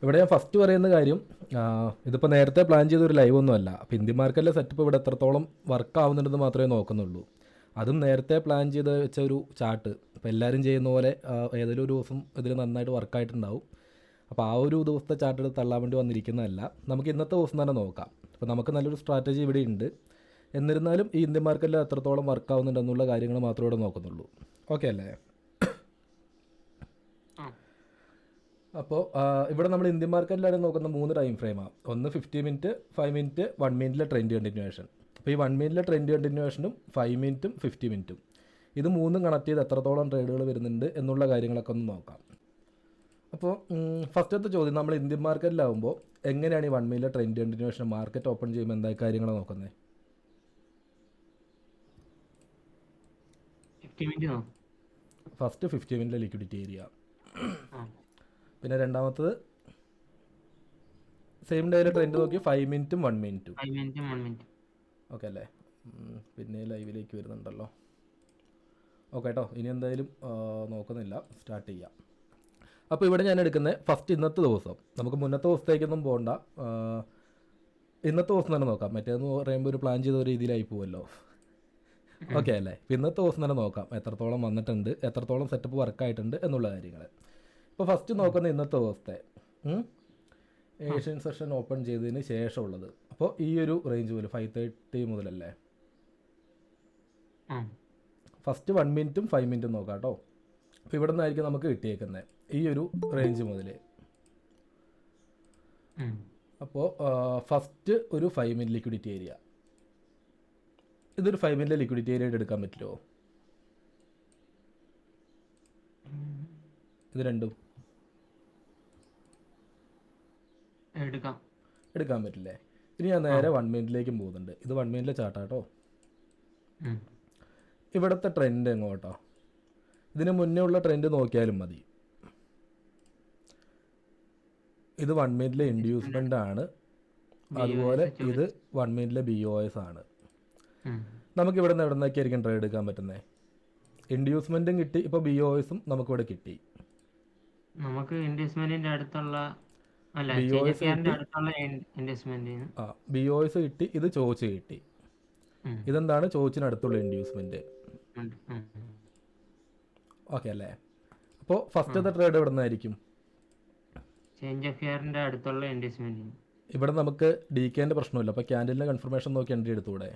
ഇവിടെ ഞാൻ ഫസ്റ്റ് പറയുന്ന കാര്യം, ഇതിപ്പോൾ നേരത്തെ പ്ലാൻ ചെയ്തൊരു ലൈവ് ഒന്നുമല്ല. അപ്പോൾ ഇന്ത്യൻ മാർക്കറ്റിലെ സെറ്റപ്പ് ഇവിടെ എത്രത്തോളം വർക്ക് ആവുന്നുണ്ടെന്ന് മാത്രമേ നോക്കുന്നുള്ളൂ. അതും നേരത്തെ പ്ലാൻ ചെയ്ത് വെച്ച ഒരു ചാർട്ട്. ഇപ്പോൾ എല്ലാവരും ചെയ്യുന്ന പോലെ ഏതെങ്കിലും ഒരു ദിവസം ഇതിൽ നന്നായിട്ട് വർക്കായിട്ടുണ്ടാവും. അപ്പോൾ ആ ഒരു ദിവസത്തെ ചാർട്ട് എടുത്ത് തള്ളാൻ വേണ്ടി വന്നിരിക്കുന്നതല്ല. നമുക്ക് ഇന്നത്തെ ദിവസം തന്നെ നോക്കാം. അപ്പോൾ നമുക്ക് നല്ലൊരു സ്ട്രാറ്റജി ഇവിടെ ഉണ്ട്. എന്നിരുന്നാലും ഈ ഇന്ത്യൻ മാർക്കറ്റിൽ എത്രത്തോളം വർക്ക് ആവുന്നുണ്ടെന്നുള്ള കാര്യങ്ങൾ മാത്രമേ ഇവിടെ നോക്കുന്നുള്ളൂ. ഓക്കെ അല്ലേ? അപ്പോൾ ഇവിടെ നമ്മൾ ഇന്ത്യൻ മാർക്കറ്റിലാണ് നോക്കുന്ന 3 ടൈം ഫ്രെയിമാണ്. ഒന്ന് 50 മിനിറ്റ്, 5 മിനിറ്റ്, 1 മിനിറ്റിലെ ട്രെൻഡ് കണ്ടിന്യൂവേഷൻ. അപ്പോൾ ഈ 1 മിനിറ്റിലെ ട്രെൻഡ് കണ്ടിന്യൂവേഷനും 5 മിനിറ്റും 50 മിനിറ്റും ഇത് മൂന്നും കണക്ട് ചെയ്ത് എത്രത്തോളം ട്രേഡുകൾ വരുന്നുണ്ട് എന്നുള്ള കാര്യങ്ങളൊക്കെ ഒന്ന് നോക്കാം. അപ്പോൾ ഫസ്റ്റത്തെ ചോദ്യം, നമ്മൾ ഇന്ത്യൻ മാർക്കറ്റിലാവുമ്പോൾ എങ്ങനെയാണ് ഈ 1 മിനിറ്റിലെ ട്രെൻഡ് കണ്ടിന്യൂവേഷൻ മാർക്കറ്റ് ഓപ്പൺ ചെയ്യുമ്പോൾ എന്താ കാര്യങ്ങൾ നോക്കുന്നത്? 50 മിനിറ്റ് ഫസ്റ്റ് 50 മിനിറ്റിലെ ലിക്വിഡിറ്റി ഏരിയ. പിന്നെ രണ്ടാമത്തത് സെയിം ഡേയിലെ ട്രെൻഡ് നോക്കി 5 മിനിറ്റും 1 മിനിറ്റും. 5 മിനിറ്റും 1 മിനിറ്റ്. ഓക്കെ അല്ലേ? പിന്നെ ലൈവിലേക്ക് വരുന്നുണ്ടല്ലോ. ഓക്കെ കേട്ടോ, ഇനി എന്തായാലും നോക്കുന്നില്ല, സ്റ്റാർട്ട് ചെയ്യാം. അപ്പോൾ ഇവിടെ ഞാൻ എടുക്കുന്നത് ഫസ്റ്റ് ഇന്നത്തെ ദിവസം. നമുക്ക് മുന്നത്തെ ദിവസത്തേക്കൊന്നും പോകണ്ട, ഇന്നത്തെ ദിവസം തന്നെ നോക്കാം. മറ്റേതെന്ന് പറയുമ്പോൾ ഒരു പ്ലാൻ ചെയ്ത ഒരു രീതിയിലായി പോവല്ലോ. ഓക്കെ അല്ലേ? ഇന്നത്തെ ദിവസം തന്നെ നോക്കാം എത്രത്തോളം വന്നിട്ടുണ്ട്, എത്രത്തോളം സെറ്റപ്പ് വർക്കായിട്ടുണ്ട് എന്നുള്ള കാര്യങ്ങൾ. ഇപ്പോൾ ഫസ്റ്റ് നോക്കുന്ന ഇന്നത്തെ ദിവസത്തെ ഏഷ്യൻ സെഷൻ ഓപ്പൺ ചെയ്തതിന് ശേഷമുള്ളത്. അപ്പോൾ ഈ ഒരു റേഞ്ച് മുതൽ 5:30 മുതലല്ലേ, ഫസ്റ്റ് 1 മിനിറ്റും 5 മിനിറ്റും നോക്കാം കേട്ടോ. അപ്പോൾ ഇവിടെ നിന്നായിരിക്കും നമുക്ക് കിട്ടിയേക്കുന്നത് ഈ ഒരു റേഞ്ച് മുതൽ. അപ്പോൾ ഫസ്റ്റ് ഒരു 5 മിനിറ്റ് ലിക്വിഡിറ്റി ഏരിയ. ഇതൊരു 5 മിനിറ്റ് ലിക്വിഡിറ്റി ഏരിയ ആയിട്ട് എടുക്കാൻ പറ്റുമോ? ഇത് രണ്ടും എടുക്കാൻ പറ്റില്ലേ? ഇനി ഞാൻ നേരെ 1 മിനിറ്റിലേക്കും പോകുന്നുണ്ട്. ഇത് 1 മിനിറ്റിലെ ചാർട്ടാട്ടോ. ഇവിടുത്തെ ട്രെൻഡ് എങ്ങോട്ടോ? ഇതിന് മുന്നേ ഉള്ള ട്രെൻഡ് നോക്കിയാലും മതി. ഇത് 1 മിനിറ്റിലെ ഇൻഡ്യൂസ്മെൻ്റ് ആണ്. അതുപോലെ ഇത് 1 മിനിറ്റിലെ BOS ആണ്. നമുക്ക് ഇവിടെ നിന്ന് എവിടെ നിന്നൊക്കെയായിരിക്കും ട്രേഡ് എടുക്കാൻ പറ്റുന്നത്? ഇൻഡ്യൂസ്മെൻറ്റും കിട്ടി, ഇപ്പോൾ BOSും നമുക്കിവിടെ കിട്ടി. നമുക്ക് ഇൻവെസ്റ്റ്മെന്റിന്റെ അടുത്തുള്ള BOS കിട്ടി, ഇത് ചോദിച്ച് കിട്ടി. ഇതെന്താണ്? ചോദിച്ചിനടുത്തുള്ള ഇൻഡ്യൂസ്മെന്റ്. ഓക്കെ അല്ലേ? അപ്പോൾ ഫസ്റ്റത്തെ ട്രേഡ് എവിടെ നിന്നായിരിക്കും? അടുത്തുള്ള ഇൻവെസ്റ്റ്മെന്റ്. ഇവിടെ നമുക്ക് DKന്റെ പ്രശ്നമില്ല. അപ്പോൾ ക്യാൻഡിലിന്റെ കൺഫർമേഷൻ നോക്കി എൻട്രി എടുത്തൂടെ?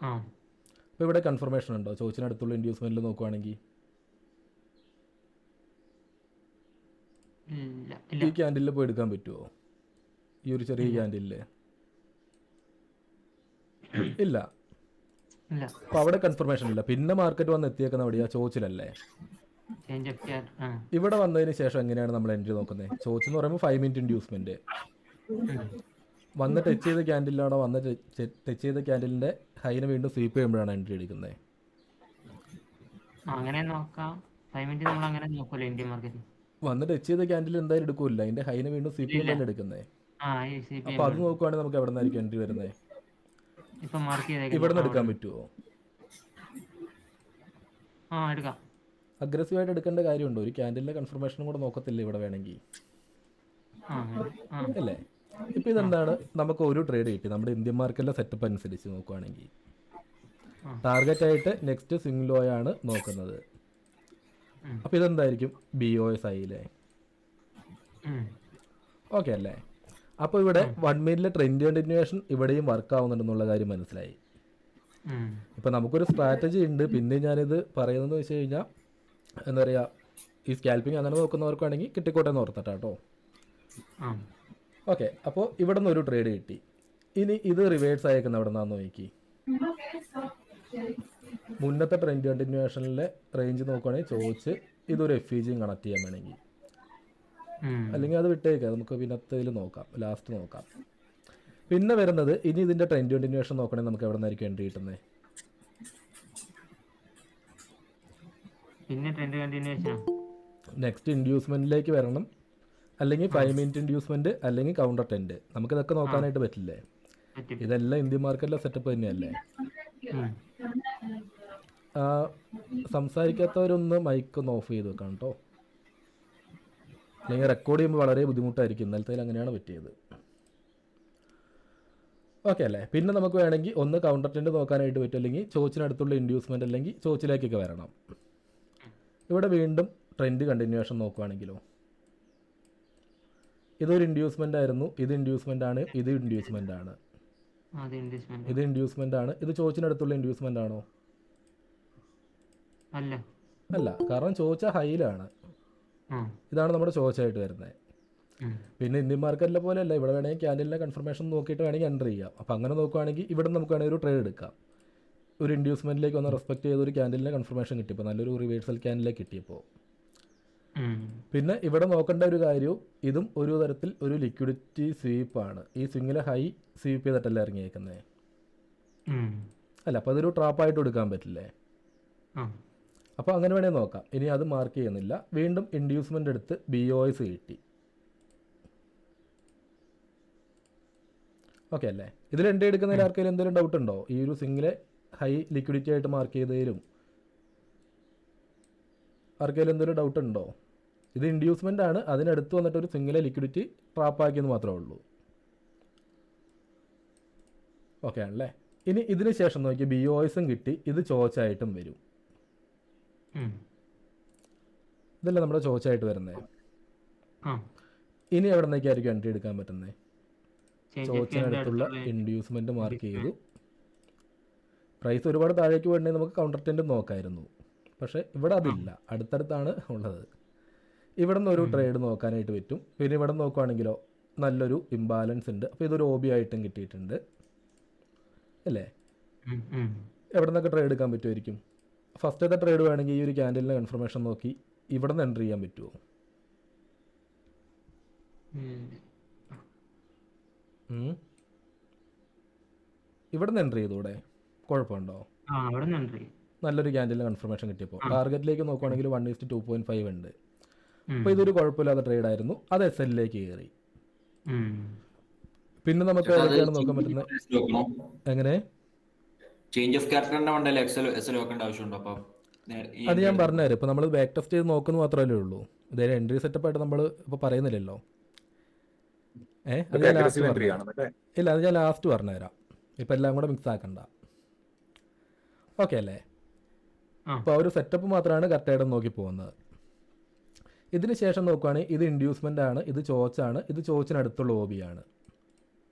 അപ്പോൾ ഇവിടെ കൺഫർമേഷൻ ഉണ്ടോ ചോദിച്ചിനടുത്തുള്ള ഇൻഡ്യൂസ്മെന്റിൽ നോക്കുവാണെങ്കിൽ? ഈ ക്യാൻഡിലിൽ പോയി എടുക്കാൻ പറ്റുമോ? ഈ ഒരു ചെറിയ ക്യാൻഡിലിൽ ഇല്ല. അപ്പോൾ അവിടെ കൺഫർമേഷൻ ഇല്ല. പിന്നെ മാർക്കറ്റ് വന്ന് എത്തിയേക്കുന്ന എവിടെയാ? ചോദിച്ചില്ലല്ലേ? ഇവിടെ വന്നതിന് ശേഷം എങ്ങനെയാണ് നമ്മൾ എൻട്രി നോക്കുന്നത്? ചോദിച്ചെന്ന് പറയുമ്പോൾ 5 മിനിറ്റ് ഇൻഡ്യൂസ്മെന്റ് വന്ന് ടച്ച് ചെയ്ത ക്യാൻഡിലാണോ? വന്ന് ടച്ച് ചെയ്ത ക്യാൻഡിലിന്റെ ഹൈനെ വീണ്ടും സ്വീപ്പ് ചെയ്യുമ്പോഴാണ് എൻട്രി എടുക്കുന്നത്. അങ്ങനെ നോക്കാം. 5 മിനിറ്റ് നമ്മൾ അങ്ങനെ നോക്കൂല ഇന്ത്യൻ മാർക്കറ്റ്. വന്ന് ടച്ച് ചെയ്ത ക്യാൻഡിൽ എന്തായാലും എടുക്കൂല, അതിന്റെ ഹൈനെ വീണ്ടും സ്വീപ്പ് ചെയ്യുമ്പോൾ എടുക്കുന്നത്. അപ്പോൾ അത് നോക്കുവാണെങ്കിൽ നമുക്ക് എവിടെ നിന്നായിരിക്കും എൻട്രി വരുന്നത്? ഇവിടെ നിന്ന് എടുക്കാൻ പറ്റുമോ? അഗ്രസീവായിട്ട് എടുക്കേണ്ട കാര്യമുണ്ടോ? ഒരു ക്യാൻഡിലിന്റെ കൺഫർമേഷനും കൂടെ നോക്കത്തില്ല ഇവിടെ വേണമെങ്കിൽ അല്ലേ? ഇപ്പം ഇതെന്താണ്? നമുക്ക് ഒരു ട്രേഡ് കിട്ടി നമ്മുടെ ഇന്ത്യൻ മാർക്കറ്റിലെ സെറ്റപ്പ് അനുസരിച്ച് നോക്കുവാണെങ്കിൽ. ടാർഗറ്റ് ആയിട്ട് നെക്സ്റ്റ് സ്വിംഗ് ലോ ആണ് നോക്കുന്നത്. അപ്പോൾ ഇതെന്തായിരിക്കും? BOS ആയില്ലേ? ഓക്കെ അല്ലേ? അപ്പോൾ ഇവിടെ 1 മിനിറ്റിലെ ട്രെൻഡ് കണ്ടിന്യൂവേഷൻ ഇവിടെയും വർക്ക് ആവുന്നുണ്ടെന്നുള്ള കാര്യം മനസ്സിലായി. ഇപ്പം നമുക്കൊരു സ്ട്രാറ്റജി ഉണ്ട്. പിന്നെ ഞാനിത് പറയുന്നതെന്ന് വെച്ച് കഴിഞ്ഞാൽ എന്താ പറയുക, ഈ സ്കാൽപ്പിംഗ് അങ്ങനെ നോക്കുന്നവർക്കാണെങ്കിൽ കിട്ടിക്കോട്ടെ എന്ന് ഓർത്തിട്ടാ കേട്ടോ. ഓക്കെ, അപ്പോൾ ഇവിടെ നിന്ന് ഒരു ട്രേഡ് കിട്ടി. ഇനി ഇത് റിവേഴ്സ് അയക്കുന്ന എവിടെ നിന്നാന്ന് നോക്കി. മുന്നത്തെ ട്രെൻഡ് കണ്ടിന്യൂവേഷനിലെ റേഞ്ച് നോക്കുകയാണെങ്കിൽ ചോദിച്ച് ഇതൊരു FEGയും കണക്ട് ചെയ്യാൻ വേണമെങ്കിൽ, അല്ലെങ്കിൽ അത് വിട്ടേക്കാം, നമുക്ക് പിന്നത്തേൽ നോക്കാം, ലാസ്റ്റ് നോക്കാം. പിന്നെ വരുന്നത് ഇനി ഇതിന്റെ ട്രെൻഡ് കണ്ടിന്യൂവേഷൻ നോക്കണമെങ്കിൽ നമുക്ക് എവിടെ നിന്നായിരിക്കും എൻട്രി കിട്ടുന്നത്? നെക്സ്റ്റ് ഇൻഡ്യൂസ്മെന്റിലേക്ക് വരണം, അല്ലെങ്കിൽ 5 മിനിറ്റ് ഇൻഡ്യൂസ്മെന്റ്, അല്ലെങ്കിൽ കൗണ്ടർ ട്രെൻഡ്. നമുക്കിതൊക്കെ നോക്കാനായിട്ട് പറ്റില്ലേ? ഇതെല്ലാം ഇന്ത്യൻ മാർക്കറ്റിലെ സെറ്റപ്പ് തന്നെയല്ലേ? സംസാരിക്കാത്തവരൊന്ന് മൈക്ക് ഒന്ന് ഓഫ് ചെയ്ത് വെക്കാം കേട്ടോ. അല്ലെങ്കിൽ റെക്കോർഡ് ചെയ്യുമ്പോൾ വളരെ ബുദ്ധിമുട്ടായിരിക്കും. ഇന്നലത്തേൽ അങ്ങനെയാണ് പറ്റിയത്. ഓക്കെ അല്ലേ? പിന്നെ നമുക്ക് വേണമെങ്കിൽ ഒന്ന് കൗണ്ടർ ട്രെൻഡ് നോക്കാനായിട്ട് പറ്റും, അല്ലെങ്കിൽ ചോച്ചിനടുത്തുള്ള ഇൻഡ്യൂസ്മെൻ്റ് അല്ലെങ്കിൽ ചോച്ചിലേക്കൊക്കെ വരണം. ഇവിടെ വീണ്ടും ട്രെൻഡ് കണ്ടിന്യൂവേഷൻ നോക്കുകയാണെങ്കിലോ, ഇതൊരു ഇൻഡ്യൂസ്മെൻ്റ് ആയിരുന്നു, ഇത് ഇൻഡ്യൂസ്മെൻ്റ് ആണ്, ഇത് ഇൻഡ്യൂസ്മെൻ്റ് ആണ്, അത് ഇൻഡ്യൂസ്മെന്റ് ഇത് ഇൻഡ്യൂസ്മെൻ്റ് ആണ്. ഇത് ചോച്ചിനടുത്തുള്ള ഇൻഡ്യൂസ്മെൻ്റ് ആണോ? അല്ല. അല്ല, കാരണം ചോച്ച ഹൈയിലാണ്. ആ. ഇതാണ് നമ്മുടെ ചോച്ചായിട്ട് വരുന്നത്. ഉം. പിന്നെ ഇന്ത്യൻ മാർക്കറ്റിലെ പോലെയല്ല, ഇവിടെ വേണമെങ്കിൽ ക്യാൻഡിലിൻ്റെ കൺഫർമേഷൻ നോക്കിയിട്ട് വേണമെങ്കിൽ എൻ്റർ ചെയ്യാം. അപ്പോൾ അങ്ങനെ നോക്കുകയാണെങ്കിൽ ഇവിടെ നമുക്ക് വേണമെങ്കിൽ ഒരു ട്രേഡ് എടുക്കാം. ഒരു ഇൻഡ്യൂസ്മെൻറ്റിലേക്ക് ഒന്ന് റെസ്പെക്ട് ചെയ്തൊരു ക്യാൻഡിലിൻ്റെ കൺഫർമേഷൻ കിട്ടിയപ്പോൾ, നല്ലൊരു റിവേഴ്സൽ ക്യാൻഡിലേക്ക് കിട്ടിയപ്പോൾ. ഉം. പിന്നെ ഇവിടെ നോക്കേണ്ട ഒരു കാര്യവും, ഇതും ഒരു തരത്തിൽ ഒരു ലിക്വിഡിറ്റി സ്വീപ്പാണ്. ഈ സ്വിങ്ങിലെ ഹൈ സ്വീപ്പ് ചെയ്തിട്ടല്ലേ ഇറങ്ങിയേക്കുന്നത് ഉം. അല്ല, അപ്പോൾ അതൊരു ട്രാപ്പായിട്ട് എടുക്കാൻ പറ്റില്ലേ? ആ. അപ്പോൾ അങ്ങനെ വേണേൽ നോക്കാം. ഇനി അത് മാർക്ക് ചെയ്യുന്നില്ല. വീണ്ടും ഇൻഡ്യൂസ്മെൻ്റ് എടുത്ത് BOS കിട്ടി. ഓക്കെ അല്ലേ? ഇതിൽ എൻട്രി എടുക്കുന്നതിൽ ആർക്കെങ്കിലും എന്തെങ്കിലും ഡൗട്ട് ഉണ്ടോ? ഈ ഒരു സിംഗിലെ ഹൈ ലിക്വിഡിറ്റി ആയിട്ട് മാർക്ക് ചെയ്തതിലും ആർക്കെങ്കിലും എന്തെങ്കിലും ഡൗട്ട് ഉണ്ടോ? ഇത് ഇൻഡ്യൂസ്മെൻ്റ് ആണ്, അതിനടുത്ത് വന്നിട്ട് ഒരു സിംഗിലെ ലിക്വിഡിറ്റി ട്രാപ്പാക്കിയെന്ന് മാത്രമേ ഉള്ളൂ. ഓക്കെ ആണല്ലേ? ഇനി ഇതിന് ശേഷം നോക്കി BOSും കിട്ടി, ഇത് ചോച്ചായിട്ടും വരും. ഉം. ഇതല്ലേ നമ്മുടെ ചോച്ചായിട്ട് വരുന്നത്. ആ. ഇനി എവിടെ നിന്നേക്കായിരിക്കും എൻട്രി എടുക്കാൻ പറ്റുന്നത്? ചേഞ്ച് ചോച്ചിനടുത്തുള്ള ഇൻഡ്യൂസ്മെൻറ്റ് മാർക്ക് ചെയ്തു. പ്രൈസ് ഒരുപാട് താഴേക്ക് പോയിട്ടുണ്ടെങ്കിൽ നമുക്ക് കൗണ്ടർ ട്രെൻഡ് നോക്കായിരുന്നു. പക്ഷേ ഇവിടെ അതില്ല, അടുത്തടുത്താണ് ഉള്ളത്. ഇവിടെ നിന്ന് ഒരു ട്രേഡ് നോക്കാനായിട്ട് പറ്റും. പിന്നെ ഇവിടെ നോക്കുവാണെങ്കിലോ നല്ലൊരു ഇംബാലൻസ് ഉണ്ട്. അപ്പോൾ ഇതൊരു OB ആയിട്ടും കിട്ടിയിട്ടുണ്ട് അല്ലേ? എവിടെ നിന്നൊക്കെ ട്രേഡ് എടുക്കാൻ പറ്റുമായിരിക്കും? ഫസ്റ്റത്തെ ട്രേഡ് വേണമെങ്കിൽ ഈ ഒരു ക്യാൻഡലിൻ്റെ കൺഫർമേഷൻ നോക്കി ഇവിടെ നിന്ന് എൻ്റർ ചെയ്യാൻ പറ്റുമോ? ഇവിടെ നിന്ന് എൻ്റർ ചെയ്തൂടെ? കുഴപ്പമുണ്ടോ? നല്ലൊരു ക്യാൻഡലിൻ്റെ കൺഫർമേഷൻ കിട്ടിയപ്പോൾ ടാർഗറ്റിലേക്ക് നോക്കുവാണെങ്കിൽ 1:2.5 ഉണ്ട്. അപ്പോൾ ഇതൊരു കുഴപ്പമില്ലാത്ത ട്രേഡായിരുന്നു. അത് SLലേക്ക് കയറി. പിന്നെ നമുക്ക് എവിടെയൊക്കെയാണ് നോക്കാൻ പറ്റുന്നത്? എങ്ങനെ? ചേഞ്ച് ഓഫ് ക്യാരക്ടറിന്റെ മണ്ടല്ലേ എക്സൽ വെക്കേണ്ട ആവശ്യമുണ്ടോ? അപ്പോൾ അത് ഞാൻ പറഞ്ഞുതരാം. ഇപ്പോൾ നമ്മൾ ബാക്ക് ടെസ്റ്റ് ചെയ്ത് നോക്കുന്ന മാത്രമല്ലേ ഉള്ളൂ. ഇതേ എൻട്രി സെറ്റപ്പായിട്ട് നമ്മൾ ഇപ്പോൾ പറയുന്നില്ലല്ലോ. അത് ഞാൻ ലാസ്റ്റ് ഇല്ല, അത് ഞാൻ ലാസ്റ്റ് പറഞ്ഞുതരാം. ഇപ്പം എല്ലാം കൂടെ മിക്സ് ആക്കണ്ട. ഓക്കെ അല്ലേ? അപ്പോൾ ഒരു സെറ്റപ്പ് മാത്രമാണ് കറക്റ്റായിട്ട് നോക്കി പോകുന്നത്. ഇതിന് ശേഷം നോക്കുകയാണെങ്കിൽ ഇത് ഇൻഡ്യൂസ്മെൻ്റ് ആണ്, ഇത് ചോച്ചാണ്, ഇത് ചോച്ചിനടുത്തുള്ള OB ആണ്.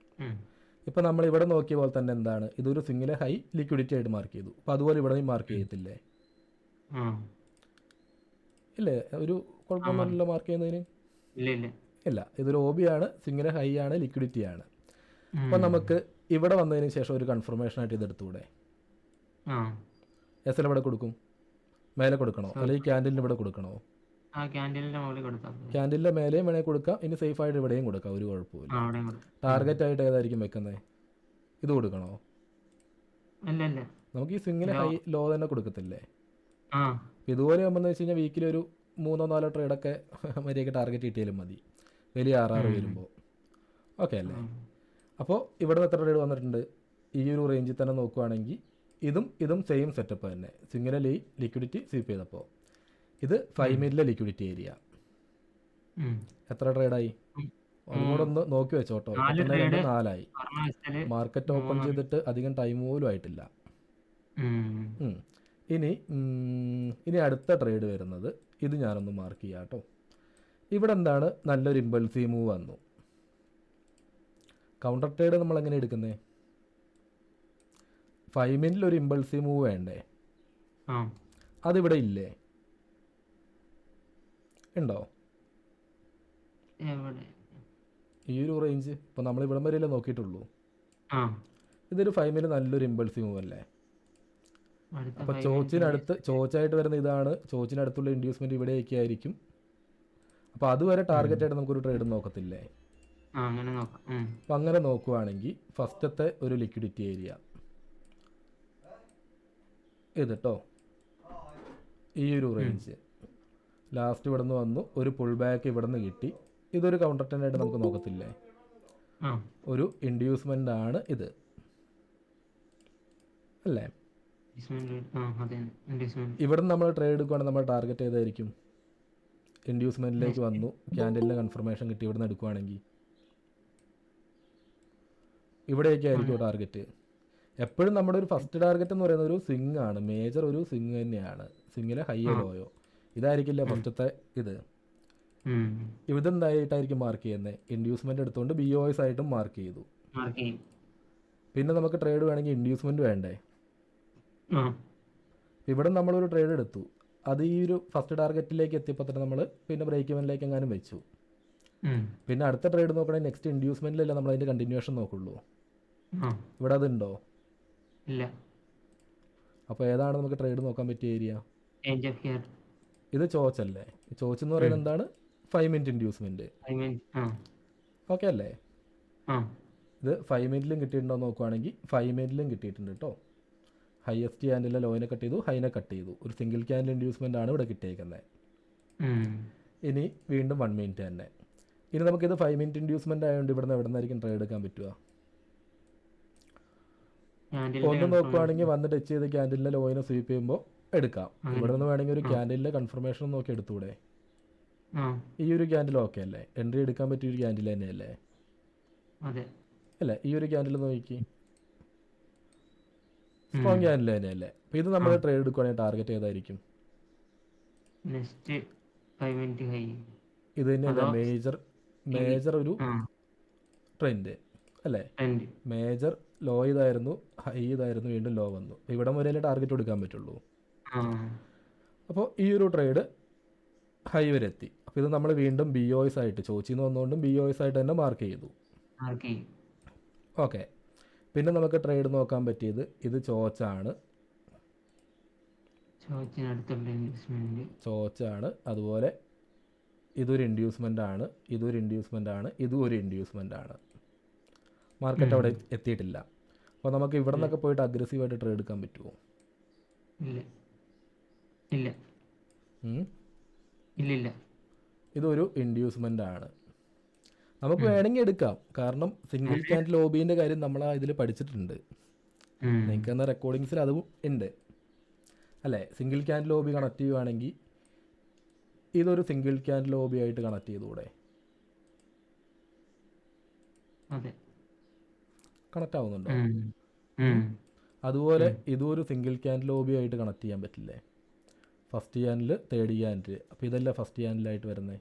ഇപ്പോൾ നമ്മൾ ഇവിടെ നോക്കിയ പോലെ തന്നെ എന്താണ്, ഇതൊരു സിംഗിലെ ഹൈ ലിക്വിഡിറ്റി ആയിട്ട് മാർക്ക് ചെയ്തു. അപ്പോൾ അതുപോലെ ഇവിടെ മാർക്ക് ചെയ്യത്തില്ലേ? ഇല്ലേ? ഒരു കുഴപ്പമൊന്നുമില്ലല്ലോ മാർക്ക് ചെയ്യുന്നതിന്? ഇല്ല, ഇതൊരു OB ആണ്, സിംഗിലെ ഹൈ ആണ്, ലിക്വിഡിറ്റി ആണ്. അപ്പോൾ നമുക്ക് ഇവിടെ വന്നതിന് ശേഷം ഒരു കൺഫർമേഷൻ ആയിട്ട് ഇതെടുത്തൂടെ? SL ഇവിടെ കൊടുക്കും, മേലെ കൊടുക്കണോ, അല്ലെങ്കിൽ ക്യാൻഡിലിന് ഇവിടെ കൊടുക്കണോ? ക്യാൻഡിലിൻ്റെ മേലെയും വേണേൽ കൊടുക്കാം, ഇനി സേഫ് ആയിട്ട് ഇവിടെയും കൊടുക്കാം, ഒരു കുഴപ്പമില്ല. ടാർഗറ്റ് ആയിട്ട് ഏതായിരിക്കും വെക്കുന്നത്? ഇത് കൊടുക്കണോ? നമുക്ക് ഈ സ്വിങ്ങിന് ഹൈ ലോ തന്നെ കൊടുക്കത്തില്ലേ? ഇതുപോലെ ആകുമ്പോൾ വെച്ച് കഴിഞ്ഞാൽ വീക്കിൽ ഒരു 3-4 ട്രേഡൊക്കെ മര്യാദയ്ക്ക് ടാർഗറ്റ് കിട്ടിയാലും മതി, വലിയ RR വരുമ്പോൾ. ഓക്കെ അല്ലേ? അപ്പോൾ ഇവിടെ എത്ര ട്രേഡ് വന്നിട്ടുണ്ട്? ഈ ഒരു റേഞ്ചിൽ തന്നെ നോക്കുവാണെങ്കിൽ ഇതും സെയിം സെറ്റപ്പ് തന്നെ. സിംഗിലെ ലിക്വിഡിറ്റി സ്വീപ്പ് ചെയ്തപ്പോൾ ഇത് 5 മിനിറ്റിലെ ലിക്വിഡിറ്റി ഏരിയ. എത്ര ട്രേഡായി? ഒന്നുകൂടെ ഒന്ന് നോക്കി വെച്ചോട്ടോ. 4ആയി. മാർക്കറ്റ് ഓപ്പൺ ചെയ്തിട്ട് അധികം ടൈം പോലും ആയിട്ടില്ല. ഇനി അടുത്ത ട്രേഡ് വരുന്നത് ഇത് ഞാനൊന്ന് മാർക്ക് ചെയ്യാം കേട്ടോ. ഇവിടെ എന്താണ്, നല്ലൊരു ഇമ്പൾസീവ് മൂവ് വന്നു. കൗണ്ടർ ട്രേഡ് നമ്മൾ എങ്ങനെ എടുക്കുന്നത്? 5 മിനിറ്റിൽ ഒരു ഇമ്പൾസീവ് മൂവ് വേണ്ടേ? അതിവിടെ ഇല്ലേ? ഉണ്ടോ ഈ ഒരു റേഞ്ച്? ഇപ്പോൾ നമ്മൾ ഇവിടം വരെയല്ലേ നോക്കിയിട്ടുള്ളൂ. ഇതൊരു 5 മിനിറ്റ് നല്ലൊരു ഇമ്പൾസീവ് മൂവ് അല്ലേ? അപ്പോൾ ചോച്ചായിട്ട് വരുന്ന ഇതാണ്, ചോച്ചിനടുത്തുള്ള ഇൻഡ്യൂസ്മെൻറ്റ് ഇവിടെയൊക്കെ ആയിരിക്കും. അപ്പോൾ അതുവരെ ടാർഗറ്റായിട്ട് നമുക്കൊരു ട്രേഡ് നോക്കത്തില്ലേ? അപ്പം അങ്ങനെ നോക്കുവാണെങ്കിൽ ഫസ്റ്റത്തെ ഒരു ലിക്വിഡിറ്റി ഏരിയ ഇത് കേട്ടോ, ഈ ഒരു റേഞ്ച്. ലാസ്റ്റ് ഇവിടെ നിന്ന് വന്നു, ഒരു പുൾ ബാക്ക് ഇവിടെ നിന്ന് കിട്ടി. ഇതൊരു കൗണ്ടർ ട്രെൻഡ് ആയിട്ട് നമുക്ക് നോക്കത്തില്ലേ? ഒരു ഇൻഡ്യൂസ്മെൻ്റ് ആണ് ഇത് അല്ലേ? ഇവിടെ നമ്മൾ ട്രേഡ് എടുക്കുകയാണെങ്കിൽ നമ്മൾ ടാർഗറ്റ് ചെയ്തായിരിക്കും ഇൻഡ്യൂസ്മെൻറ്റിലേക്ക് വന്നു, ക്യാൻഡിലിന് കൺഫർമേഷൻ കിട്ടി, ഇവിടുന്ന് എടുക്കുവാണെങ്കിൽ ഇവിടെയൊക്കെ ആയിരിക്കും ടാർഗറ്റ്. എപ്പോഴും നമ്മുടെ ഒരു ഫസ്റ്റ് ടാർഗറ്റ് എന്ന് പറയുന്നത് ഒരു സ്വിങ് ആണ്, മേജർ ഒരു സ്വിങ് തന്നെയാണ്. സ്വിങ്ങിലെ ഹൈയോ ലോയോ ഇതായിരിക്കില്ല ഫസ്റ്റത്തെ ഇത്. ഇതെന്തായിട്ടായിരിക്കും മാർക്ക് ചെയ്യുന്നത്? ഇൻഡ്യൂസ്മെൻ്റ് എടുത്തുകൊണ്ട് BOS ആയിട്ടും മാർക്ക് ചെയ്തു. പിന്നെ നമുക്ക് ട്രേഡ് വേണമെങ്കിൽ ഇൻഡ്യൂസ്മെൻറ്റ് വേണ്ടേ? ഇവിടെ നമ്മളൊരു ട്രേഡ് എടുത്തു, അത് ഈ ഒരു ഫസ്റ്റ് ടാർഗറ്റിലേക്ക് എത്തിയപ്പോൾ തന്നെ നമ്മൾ പിന്നെ ബ്രേക്ക് ഇവനിലേക്ക് എങ്ങാനും വെച്ചു. പിന്നെ അടുത്ത ട്രേഡ് നോക്കണമെങ്കിൽ നെക്സ്റ്റ് ഇൻഡ്യൂസ്മെൻറ്റിലല്ല നമ്മൾ അതിൻ്റെ കണ്ടിന്യൂഷൻ നോക്കുള്ളൂ. ഇവിടെ അതുണ്ടോ? ഇല്ല. അപ്പോൾ ഏതാണ് നമുക്ക് ട്രേഡ് നോക്കാൻ പറ്റിയ ഏരിയ? Change of gear. ഇത് ചോച്ചല്ലേ? ചോച്ച് എന്ന് പറയുന്നത് എന്താണ്? 5 മിനിറ്റ് ഇൻഡ്യൂസ്മെൻറ്റ്. ഓക്കെ അല്ലേ? ഇത് 5 മിനിറ്റിലും കിട്ടിയിട്ടുണ്ടോ നോക്കുവാണെങ്കിൽ 5 മിനിറ്റിലും കിട്ടിയിട്ടുണ്ട് കേട്ടോ. ഹയസ്റ്റ് ക്യാൻഡിലെ ലോയിനെ കട്ട് ചെയ്തു, ഹൈനെ കട്ട് ചെയ്തു. ഒരു സിംഗിൾ ക്യാൻഡിൽ ഇൻഡ്യൂസ്മെൻ്റ് ആണ് ഇവിടെ കിട്ടിയേക്കുന്നത്. ഇനി വീണ്ടും 1 മിനിറ്റ് തന്നെ. ഇനി നമുക്കിത് 5 മിനിറ്റ് ഇൻഡ്യൂസ്മെൻ്റ് ആയതുകൊണ്ട് ഇവിടുന്ന് എവിടെ നിന്നായിരിക്കും ട്രേഡ് എടുക്കാൻ പറ്റുക? ഒന്ന് നോക്കുവാണെങ്കിൽ വന്ന് ടച്ച് ചെയ്ത് ക്യാൻഡിലിൻ്റെ ലോയിനെ സ്വീപ്പ് ചെയ്യുമ്പോൾ എടുക്കാം. ഇവിടെ നിന്ന് വേണമെങ്കിൽ ഒരു ക്യാൻഡിലിൻ്റെ കൺഫർമേഷൻ നോക്കി എടുത്തൂടെ? ഈ ഒരു ക്യാൻഡിൽ ഓക്കെ അല്ലേ? എൻട്രി എടുക്കാൻ പറ്റിയ ഒരു ക്യാൻഡിൽ തന്നെയല്ലേ അല്ലേ? ഈ ഒരു ക്യാൻഡിൽ നോക്കി സ്ട്രോങ് ക്യാൻഡിൽ തന്നെയല്ലേ? അപ്പോൾ ഇത് നമ്മൾ ട്രേഡ് എടുക്കുവാണെങ്കിൽ ടാർഗറ്റ് ഏതായിരിക്കും? ഇത് തന്നെയല്ലേ മേജർ ഒരു ട്രെൻഡ് അല്ലേ? മേജർ ലോ ഇതായിരുന്നു, ഹൈ ഇതായിരുന്നു, വീണ്ടും ലോ വന്നു. ഇവിടെ വരെയല്ലേ ടാർഗറ്റ് കൊടുക്കാൻ പറ്റുള്ളൂ. അപ്പോൾ ഈ ഒരു ട്രേഡ് ഹൈ വരെ എത്തി. അപ്പോൾ ഇത് നമ്മൾ വീണ്ടും BOS ആയിട്ട്, ചോച്ചിന്ന് വന്നുകൊണ്ടും BOS ആയിട്ട് തന്നെ മാർക്ക് ചെയ്തു. ഓക്കെ. പിന്നെ നമുക്ക് ട്രേഡ് നോക്കാൻ പറ്റിയത് ഇത് ചോച്ചാണ്. ചോച്ചാണ്. അതുപോലെ ഇതൊരു ഇൻഡ്യൂസ്മെൻ്റ് ആണ്, ഇതൊരു ഇൻഡ്യൂസ്മെൻ്റ് ആണ്, ഇതും ഒരു ഇൻഡ്യൂസ്മെൻ്റ് ആണ്. മാർക്കറ്റ് അവിടെ എത്തിയിട്ടില്ല. അപ്പോൾ നമുക്ക് ഇവിടെ നിന്നൊക്കെ പോയിട്ട് അഗ്രസീവായിട്ട് ട്രേഡ് എടുക്കാൻ പറ്റുമോ? ഇതൊരു ഇൻഡ്യൂസ്മെൻ്റ് ആണ്. നമുക്ക് വേണമെങ്കിൽ എടുക്കാം, കാരണം സിംഗിൾ ക്യാൻഡിൽ ലോബീൻ്റെ കാര്യം നമ്മൾ ഇതിൽ പഠിച്ചിട്ടുണ്ട്. നിങ്ങൾക്ക് എന്ന റെക്കോർഡിങ്സിൽ അതും ഉണ്ട് അല്ലേ? സിംഗിൾ ക്യാൻഡിൽ ലോബി കണക്ട് ചെയ്യുവാണെങ്കിൽ ഇതൊരു സിംഗിൾ ക്യാൻഡിൽ ലോബി ആയിട്ട് കണക്ട് ചെയ്തുകൂടെ? കണക്ട് ആവുന്നുണ്ടോ? അതുപോലെ ഇതും ഒരു സിംഗിൾ ക്യാൻഡിൽ ലോബി ആയിട്ട് കണക്ട് ചെയ്യാൻ പറ്റില്ലേ? First candle, third candle. അപ്പോൾ ഇതല്ല ഫസ്റ്റ് ക്യാൻഡിലായിട്ട് വരുന്നത്,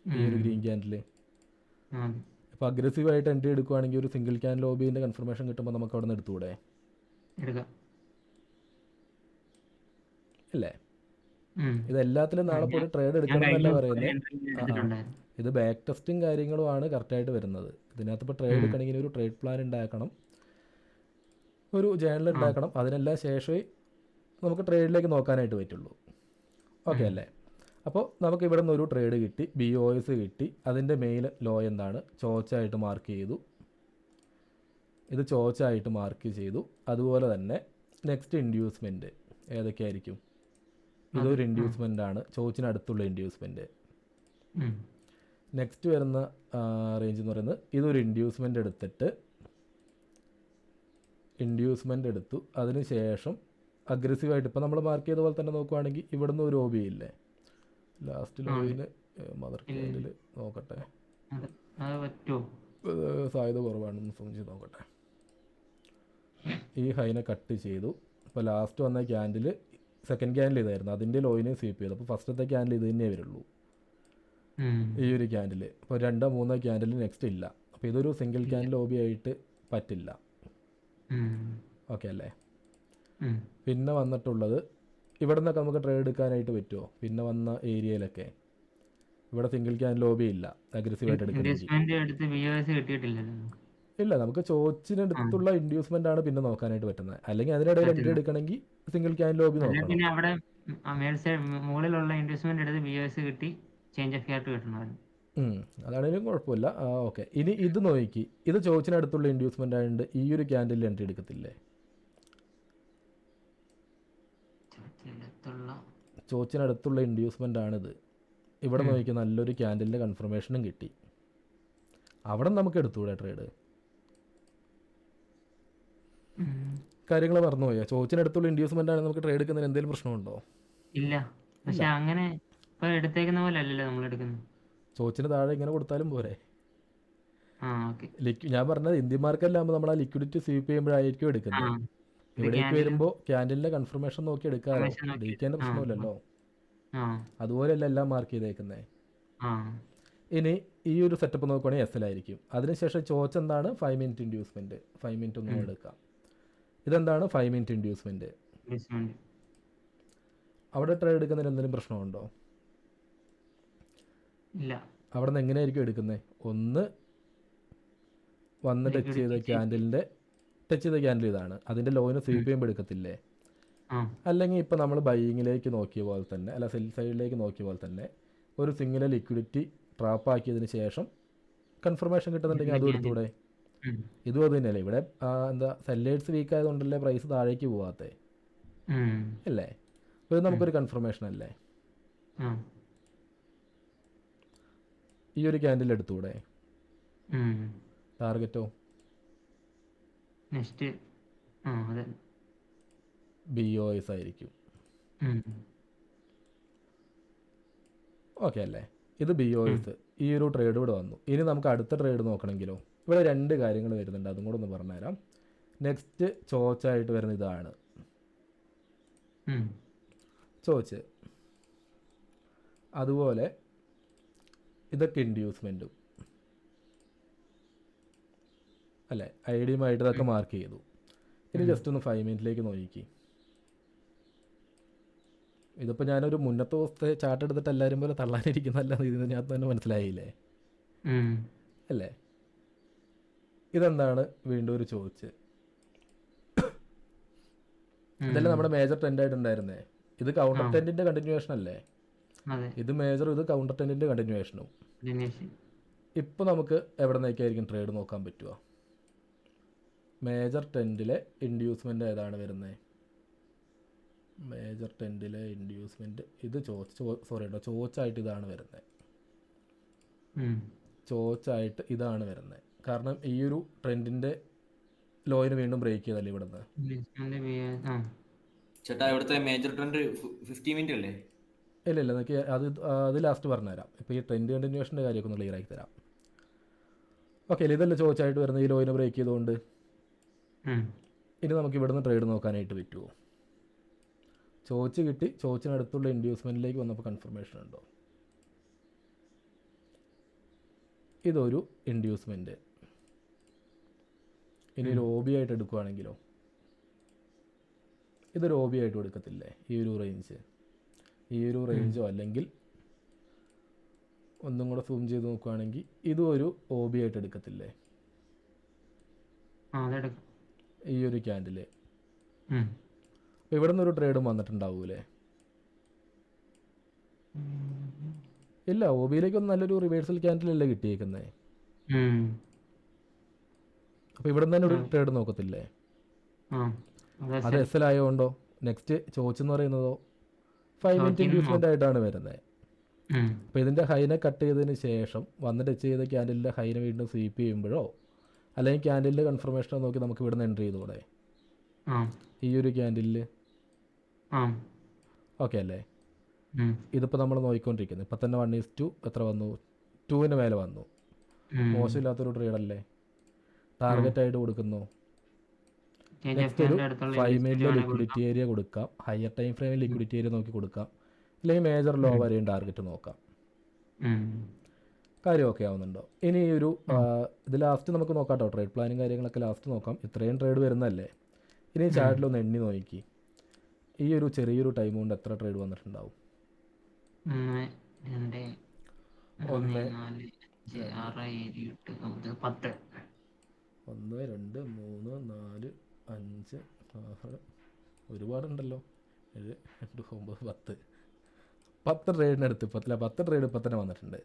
ഈ ഒരു ഗ്രീൻ ക്യാൻഡിൽ. ഇപ്പോൾ അഗ്രസീവായിട്ട് എൻട്രി എടുക്കുവാണെങ്കിൽ ഒരു സിംഗിൾ ക്യാൻഡിൽ ലോബീൻ്റെ കൺഫർമേഷൻ കിട്ടുമ്പോൾ നമുക്ക് അവിടെ നിന്ന് എടുത്തുകൂടെ? ഇല്ലേ? ഇതെല്ലാത്തിലും നാളെ പോയി ട്രേഡ് എടുക്കണം എന്നല്ല പറയുന്നത്. ഇത് ബാക്ക് ടെസ്റ്റും കാര്യങ്ങളുമാണ് കറക്റ്റായിട്ട് വരുന്നത്. ഇതിനകത്ത് ഇപ്പോൾ ട്രേഡ് എടുക്കണമെങ്കിൽ ഒരു ട്രേഡ് പ്ലാൻ ഉണ്ടാക്കണം, ഒരു ജേണൽ ഉണ്ടാക്കണം. അതിനെല്ലാം ശേഷമേ നമുക്ക് ട്രേഡിലേക്ക് നോക്കാനായിട്ട് പറ്റുള്ളൂ. ഓക്കെ അല്ലേ? അപ്പോൾ നമുക്ക് ഇവിടെ നിന്ന് ഒരു ട്രേഡ് കിട്ടി, BOS കിട്ടി. അതിൻ്റെ മെയിൻ ലോ എന്താണ്? ചോച്ചായിട്ട് മാർക്ക് ചെയ്തു. ഇത് ചോച്ചായിട്ട് മാർക്ക് ചെയ്തു. അതുപോലെ തന്നെ നെക്സ്റ്റ് ഇൻഡ്യൂസ്മെൻറ്റ് ഏതൊക്കെയായിരിക്കും? ഇതൊരു ഇൻഡ്യൂസ്മെൻ്റ് ആണ്, ചോച്ചിനടുത്തുള്ള ഇൻഡ്യൂസ്മെൻറ്റ്. നെക്സ്റ്റ് വരുന്ന റേഞ്ച് എന്ന് പറയുന്നത് ഇതൊരു ഇൻഡ്യൂസ്മെൻ്റ് എടുത്തു. അതിന് ശേഷം അഗ്രസീവായിട്ട് ഇപ്പോൾ നമ്മൾ മാർക്ക് ചെയ്ത പോലെ തന്നെ നോക്കുവാണെങ്കിൽ ഇവിടുന്ന് ഒരു OB ഇല്ലേ? ലാസ്റ്റ് ലോയിന് മദർ ക്യാൻഡിൽ നോക്കട്ടെ, സാധ്യത കുറവാണെന്ന് സംബന്ധിച്ച് നോക്കട്ടെ. ഈ ഹൈനെ കട്ട് ചെയ്തു. ഇപ്പോൾ ലാസ്റ്റ് വന്ന ക്യാൻഡിൽ സെക്കൻഡ് ക്യാൻഡിൽ ഇതായിരുന്നു, അതിൻ്റെ ലോയിനെ സ്വീപ്പ് ചെയ്തു. അപ്പോൾ ഫസ്റ്റത്തെ ക്യാൻഡിൽ ഇത് തന്നെയേ വരുള്ളൂ, ഈ ഒരു ക്യാൻഡിൽ. ഇപ്പോൾ 2-3 ക്യാൻഡിൽ നെക്സ്റ്റ് ഇല്ല. അപ്പോൾ ഇതൊരു സിംഗിൾ ക്യാൻഡിൽ OB ആയിട്ട് പറ്റില്ല. ഓക്കെ അല്ലേ? പിന്നെ വന്നിട്ടുള്ളത് ഇവിടെ നിന്നൊക്കെ നമുക്ക് ട്രേഡ് എടുക്കാനായിട്ട് പറ്റുമോ? പിന്നെ വന്ന ഏരിയയിലൊക്കെ ഇവിടെ സിംഗിൾ ക്യാൻഡിൽ ലോബി ഇല്ല, അഗ്രസീവായിട്ട് എടുക്കണമെങ്കിൽ ഇല്ല. നമുക്ക് ചോച്ചിനടുത്തുള്ള ഇൻഡ്യൂസ്മെന്റ് ആണ് പിന്നെ നോക്കാനായിട്ട് പറ്റുന്നത്. അല്ലെങ്കിൽ അതിനിടയിൽ എൻട്രി എടുക്കണമെങ്കിൽ സിംഗിൾ ക്യാൻഡിൽ ലോബി നോക്കണം. അതാണെങ്കിലും കുഴപ്പമില്ല. ഓക്കെ. ഇനി ഇത് നോക്കി, ഇത് ചോച്ചിനടുത്തുള്ള ഇൻഡ്യൂസ്മെന്റ് ആയതുകൊണ്ട് ഈ ഒരു ക്യാൻഡിൽ എൻട്രി എടുക്കത്തില്ലേ? ചോച്ചിനടുത്തുള്ള ഇൻഡ്യൂസ്മെൻ്റ് ആണിത്. ഇവിടെ നോക്കി നല്ലൊരു ക്യാൻഡിലിൻ്റെ കൺഫർമേഷനും കിട്ടി. അവിടെ നമുക്ക് എടുത്തുകൂടെ ട്രേഡ്? കാര്യങ്ങൾ മറന്നുപോയാ? ചോച്ചിനടുത്തുള്ള ഇൻഡ്യൂസ്മെൻ്റ് ആണ് നമുക്ക് ട്രേഡ് എടുക്കുന്നതിന് എന്തെങ്കിലും പ്രശ്നമുണ്ടോ? ഇല്ല. പക്ഷെ അങ്ങനെ ഇപ്പൊ എടുത്തേക്കുന്ന പോലെ അല്ലല്ലോ നമ്മൾ എടുക്കുന്നത്. ചോച്ചിന് താഴെ ഇങ്ങനെ കൊടുത്താലും പോരെ. ആ ഓക്കെ. ഞാൻ പറഞ്ഞത് ഇന്ത്യൻ മാർക്കറ്റിലാകുമ്പോൾ നമ്മൾ ആ ലിക്വിഡിറ്റി സ്വീപ്പ് ചെയ്യുമ്പോഴായിരിക്കും ആ എടുക്കുന്നത്. ഇത് ഇവിടേക്ക് ക്യാൻഡിലും വരുമ്പോൾ ക്യാൻഡിലിൻ്റെ കൺഫർമേഷൻ നോക്കി എടുക്കാമല്ലോ, കമ്മീഷൻ നോക്കി. ഡീക്കേൻ്റെ ആ പ്രശ്നമില്ലല്ലോ. ആ അതുപോലെയല്ല എല്ലാം മാർക്ക് ചെയ്തേക്കുന്നത്. ആ ഇനി ഈ ഒരു സെറ്റപ്പ് നോക്കുകയാണെങ്കിൽ എസ് എൽ ആയിരിക്കും. അതിനുശേഷം ചോച്ച് എന്താണ് 5 മിനിറ്റ് ഇൻഡ്യൂസ്മെൻറ്റ്. 5 മിനിറ്റ് ഒന്നും എടുക്കാം. ഇതെന്താണ് 5 മിനിറ്റ് ഇൻഡ്യൂസ്മെൻറ്റ്. ഡിസ്കൗണ്ട് അവിടെ ട്രേഡ് എടുക്കുന്നതിന് എന്തെങ്കിലും പ്രശ്നമുണ്ടോ? ഇല്ല. അവിടെ നിന്ന് എങ്ങനെയായിരിക്കും എടുക്കുന്നത്? ഒന്ന് വന്ന് ടച്ച് ചെയ്ത ക്യാൻഡിലിൻ്റെ ക്യാൻഡിൽ ഇതാണ്, അതിൻ്റെ ലോയിന് സ്വീപ്പ് ചെയ്യുമ്പോൾ എടുക്കത്തില്ലേ? ആ അല്ലെങ്കിൽ ഇപ്പോൾ നമ്മൾ ബൈയിങ്ങിലേക്ക് നോക്കിയ പോലെ തന്നെ, അല്ല സെൽ സൈഡിലേക്ക് നോക്കിയ പോലെ തന്നെ ഒരു സിംഗിളെ ലിക്വിഡിറ്റി ട്രാപ്പ് ആക്കിയതിന് ശേഷം കൺഫർമേഷൻ കിട്ടുന്നുണ്ടെങ്കിൽ അതും എടുത്തൂടെ? ഇതും അത് തന്നെയല്ലേ. ഇവിടെ എന്താ സെല്ലേഴ്സ് വീക്ക് ആയതുകൊണ്ടല്ലേ പ്രൈസ് താഴേക്ക് പോവാത്തേ അല്ലേ? അപ്പോൾ ഇത് നമുക്കൊരു കൺഫർമേഷൻ അല്ലേ? ഈ ഒരു ക്യാൻഡിൽ എടുത്തൂടെ? ടാർഗറ്റോ നെക്സ്റ്റ് അതെ BOS ആയിരിക്കും. ഓക്കെ അല്ലേ? ഇത് BOS. ഈ ഒരു ട്രേഡ് ഇവിടെ വന്നു. ഇനി നമുക്ക് അടുത്ത ട്രേഡ് നോക്കണമെങ്കിലോ ഇവിടെ 2 കാര്യങ്ങൾ വരുന്നുണ്ട്, അതും കൂടെ ഒന്ന് പറഞ്ഞുതരാം. നെക്സ്റ്റ് ചോച്ചായിട്ട് വരുന്ന ഇതാണ് ചോച്ച്. അതുപോലെ ഇതൊക്കെ ഇൻഡ്യൂസ്മെൻറ്റും അല്ലേ, ഐഡിയുമായിട്ട് ഇതൊക്കെ മാർക്ക് ചെയ്തു. ഇനി ജസ്റ്റ് ഒന്ന് 5 മിനിറ്റിലേക്ക് നോക്കി. ഇതിപ്പോൾ ഞാനൊരു മുന്നത്തെ ദിവസത്തെ ചാർട്ട് എടുത്തിട്ട് എല്ലാവരും പോലെ തള്ളാനിരിക്കുന്നല്ല, ഇതിനകത്ത് തന്നെ മനസ്സിലായില്ലേ അല്ലേ? ഇതെന്താണ്? വീണ്ടും ഒരു ചോദിച്ച്. ഇതല്ലേ നമ്മുടെ മേജർ ട്രെൻഡ് ആയിട്ടുണ്ടായിരുന്നേ. ഇത് കൗണ്ടർ ട്രെൻഡിൻ്റെ കണ്ടിന്യൂവേഷൻ അല്ലേ? ഇത് മേജറും ഇത് കൗണ്ടർ ട്രെൻഡിൻ്റെ കണ്ടിന്യൂവേഷനും. ഇപ്പോൾ നമുക്ക് എവിടെ നിന്നൊക്കെയായിരിക്കും ട്രേഡ് നോക്കാൻ പറ്റുക? മേജർ ട്രെൻഡിലെ ഇൻഡ്യൂസ്മെൻ്റ് ഏതാണ് വരുന്നത്? മേജർ ട്രെൻഡിലെ ഇൻഡ്യൂസ്മെൻറ്റ് ഇത് ചോച്ചായിട്ട് ഇതാണ് വരുന്നത്. ചോച്ചായിട്ട് ഇതാണ് വരുന്നത്. കാരണം ഈ ഒരു ട്രെൻഡിൻ്റെ ലോയിന് വീണ്ടും ബ്രേക്ക് ചെയ്തല്ലേ ഇവിടുന്ന്. ചേട്ടാ ഇവിടുത്തെ മേജർ ട്രെൻഡ് 50 മിനിറ്റ് അല്ലേ? ഇല്ല എനിക്ക് അത് ലാസ്റ്റ് പറഞ്ഞുതരാം. ഇപ്പോൾ ഈ ട്രെൻഡ് കണ്ടിന്യൂഷൻ്റെ കാര്യമൊക്കെ ഒന്ന് ക്ലിയർ ആക്കി തരാം. ഓക്കെ അല്ലേ? ഇതല്ലേ ചോച്ചായിട്ട് വരുന്നത് ഈ ലോയിന് ബ്രേക്ക് ചെയ്തുകൊണ്ട്. ഇനി നമുക്ക് ഇവിടുന്ന് ട്രേഡ് നോക്കാനായിട്ട് പറ്റുമോ? ചോച്ച് കിട്ടി, ചോച്ചിനടുത്തുള്ള ഇൻഡ്യൂസ്മെൻറ്റിലേക്ക് വന്നപ്പോൾ കൺഫർമേഷൻ ഉണ്ടോ? ഇതൊരു ഇൻഡ്യൂസ്മെൻറ്റ്. ഇനി ഒരു OB ആയിട്ട് എടുക്കുകയാണെങ്കിലോ? ഇതൊരു OB ആയിട്ട് എടുക്കത്തില്ലേ? ഈ ഒരു റേഞ്ചോ അല്ലെങ്കിൽ ഒന്നും കൂടെ സൂം ചെയ്ത് നോക്കുകയാണെങ്കിൽ ഇതും ഒരു OB ആയിട്ട് എടുക്കത്തില്ലേ? ഈ ഒരു ക്യാൻഡില്. അപ്പോൾ ഇവിടെ നിന്നൊരു ട്രേഡും വന്നിട്ടുണ്ടാവൂലേ? ഇല്ല, OBയിലേക്കൊന്നും നല്ലൊരു റിവേഴ്സൽ ക്യാൻഡിലല്ലേ കിട്ടിയേക്കുന്നത്. അപ്പോൾ ഇവിടെ നിന്ന് തന്നെ ഒരു ട്രേഡ് നോക്കത്തില്ലേ? അത് SL ആയതുകൊണ്ടോ? നെക്സ്റ്റ് ചോച്ച് എന്ന് പറയുന്നതോ 5 മിനിറ്റ് ഇൻഡ്യൂസ്മെൻ്റ് ആയിട്ടാണ് വരുന്നത്. അപ്പോൾ ഇതിൻ്റെ ഹൈനെ കട്ട് ചെയ്തതിന് ശേഷം വന്ന് ടച്ച് ചെയ്ത ക്യാൻഡിലിൻ്റെ ഹൈനെ വീണ്ടും സ്വീപ്പ് ചെയ്യുമ്പോഴോ അല്ലെങ്കിൽ ക്യാൻഡിലിൻ്റെ കൺഫർമേഷനോ നോക്കി നമുക്ക് ഇവിടെ നിന്ന് എൻട്രി ചെയ്തൂടെ? ഈ ഒരു ക്യാൻഡിലിൽ ഓക്കെ അല്ലേ? ഇതിപ്പോൾ നമ്മൾ നോക്കിക്കൊണ്ടിരിക്കുന്നത് ഇപ്പം തന്നെ 1:2 എത്ര വന്നു? 2ന് മേലെ വന്നു. മോശമില്ലാത്തൊരു ട്രേഡല്ലേ? ടാർഗറ്റായിട്ട് കൊടുക്കുന്നു. നെക്സ്റ്റ് ഒരു 5 മിനിറ്റിൽ ലിക്വിഡിറ്റി ഏരിയ കൊടുക്കാം, ഹയർ ടൈം ഫ്രെയിമിൽ ലിക്വിഡിറ്റി ഏരിയ നോക്കി കൊടുക്കാം, അല്ലെങ്കിൽ മേജർ ലോ വരെയും ടാർഗറ്റ് നോക്കാം. കാര്യം ഓക്കെ ആവുന്നുണ്ടോ? ഇനി ഒരു ഇത് ലാസ്റ്റ് നമുക്ക് നോക്കാം കേട്ടോ. ട്രേഡ് പ്ലാനും കാര്യങ്ങളൊക്കെ ലാസ്റ്റ് നോക്കാം. ഇത്രയും ട്രേഡ് വരുന്നതല്ലേ. ഇനി ചാർട്ടിലൊന്ന് എണ്ണി നോക്കി. ഈ ഒരു ചെറിയൊരു ടൈം കൊണ്ട് എത്ര ട്രേഡ് വന്നിട്ടുണ്ടാവും? 1 2 3 4 5 6 ഒരുപാടുണ്ടല്ലോ. 7 8 9 10 ട്രേഡിനടുത്ത് 10 ട്രേഡ് ഇപ്പം തന്നെ വന്നിട്ടുണ്ട്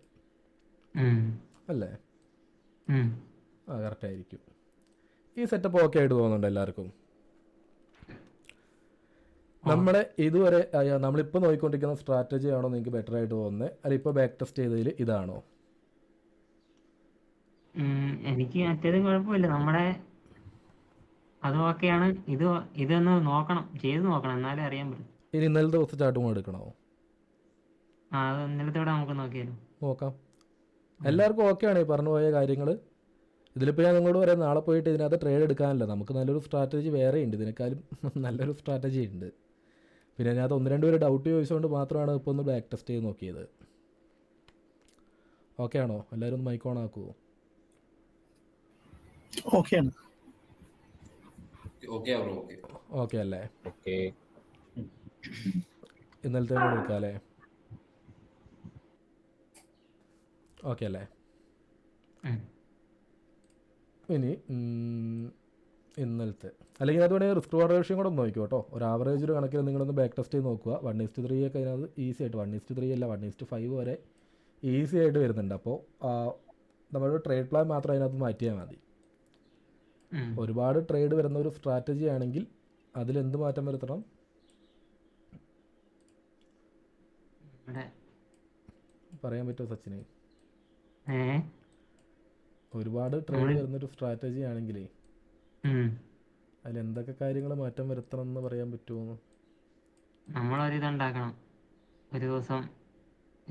അല്ലേ? കറക്റ്റ് ആയിരിക്കും. ഈ സെറ്റപ്പ് ഓക്കെ ആയിട്ട് തോന്നുന്നുണ്ട് എല്ലാവർക്കും? നമ്മുടെ ഇതുവരെ നമ്മളിപ്പോൾ നോക്കിക്കൊണ്ടിരിക്കുന്ന സ്ട്രാറ്റജി ആണോ നിങ്ങൾക്ക് ബെറ്റർ ആയിട്ട് തോന്നുന്നത്, അല്ല ഇപ്പോൾ ബാക്ക് ടെസ്റ്റ് ചെയ്തതിൽ ഇതാണോ? എനിക്ക് മറ്റേത് കുഴപ്പമില്ല, നമ്മുടെ അത് ഓക്കെയാണ്. ഇതൊന്ന് നോക്കണം, ചെയ്ത് നോക്കണം, എന്നാലേ അറിയാൻ പറ്റും. ഇനി ഇന്നലത്തെ ദിവസം ചാർട്ട് കൂടെ എടുക്കണോ? അത് ഇന്നലത്തോടെ നമുക്ക് നോക്കിയാലോ. നോക്കാം. എല്ലാവർക്കും ഓക്കെ ആണ് ഈ പറഞ്ഞു പോയ കാര്യങ്ങൾ? ഇതിലിപ്പോൾ ഞാൻ നിങ്ങളോട് പറയാം, നാളെ പോയിട്ട് ഇതിനകത്ത് ട്രേഡ് എടുക്കാനല്ല, നമുക്ക് നല്ലൊരു സ്ട്രാറ്റജി വേറെ ഉണ്ട്, ഇതിനേക്കാളും നല്ലൊരു സ്ട്രാറ്റജി ഉണ്ട്. പിന്നെ അതിനകത്ത് 1-2 പേര് ഡൗട്ട് ചോദിച്ചുകൊണ്ട് മാത്രമാണ് ഇപ്പോൾ ഒന്ന് ബാക്ക് ടെസ്റ്റ് ചെയ്ത് നോക്കിയത്. ഓക്കെ ആണോ? എല്ലാവരും ഒന്ന് മൈക്ക് ഓൺ ആക്കുമോ? ഓക്കെയാണ്. Okay bro, okay. ഓക്കെ അല്ലേ? ഓക്കെ. ഇന്നലത്തെ കൂടെ എടുക്കാം അല്ലേ? ഓക്കെ അല്ലേ? ഇനി ഇന്നലത്തെ അല്ലെങ്കിൽ അത് വേണമെങ്കിൽ റിസ്ക് റിവാർഡ് റേഷ്യോ കൂടെ ഒന്ന് നോക്കിക്കോ കേട്ടോ. ഒരു ആവറേജ് ഒരു കണക്കിൽ നിങ്ങളൊന്ന് ബാക്ക് ടെസ്റ്റ് ചെയ്ത് നോക്കുക. 1:3 ഒക്കെ അതിനകത്ത് ഈസി ആയിട്ട് 1:3 അല്ല 1:5 വരെ ഈസി ആയിട്ട് വരുന്നുണ്ട്. അപ്പോൾ നമ്മുടെ ട്രേഡ് പ്ലാൻ മാത്രം അതിനകത്ത് മാറ്റിയാൽ മതി. ഒരുപാട് ട്രേഡ് വരുന്ന ഒരു സ്ട്രാറ്റജി ആണെങ്കിൽ അതിലെന്ത് മാറ്റം വരുത്തണം? പറയാൻ പറ്റുമോ സച്ചിന്? ഒരുപാട് ട്രേഡ് വരുന്നൊരു സ്ട്രാറ്റജി ആണെങ്കിലേ അതിലെന്തൊക്കെ കാര്യങ്ങൾ മാറ്റം വരുത്തണം എന്ന് പറയാൻ പറ്റുമോ? നമ്മളൊരിതുണ്ടാക്കണം, ഒരു ദിവസം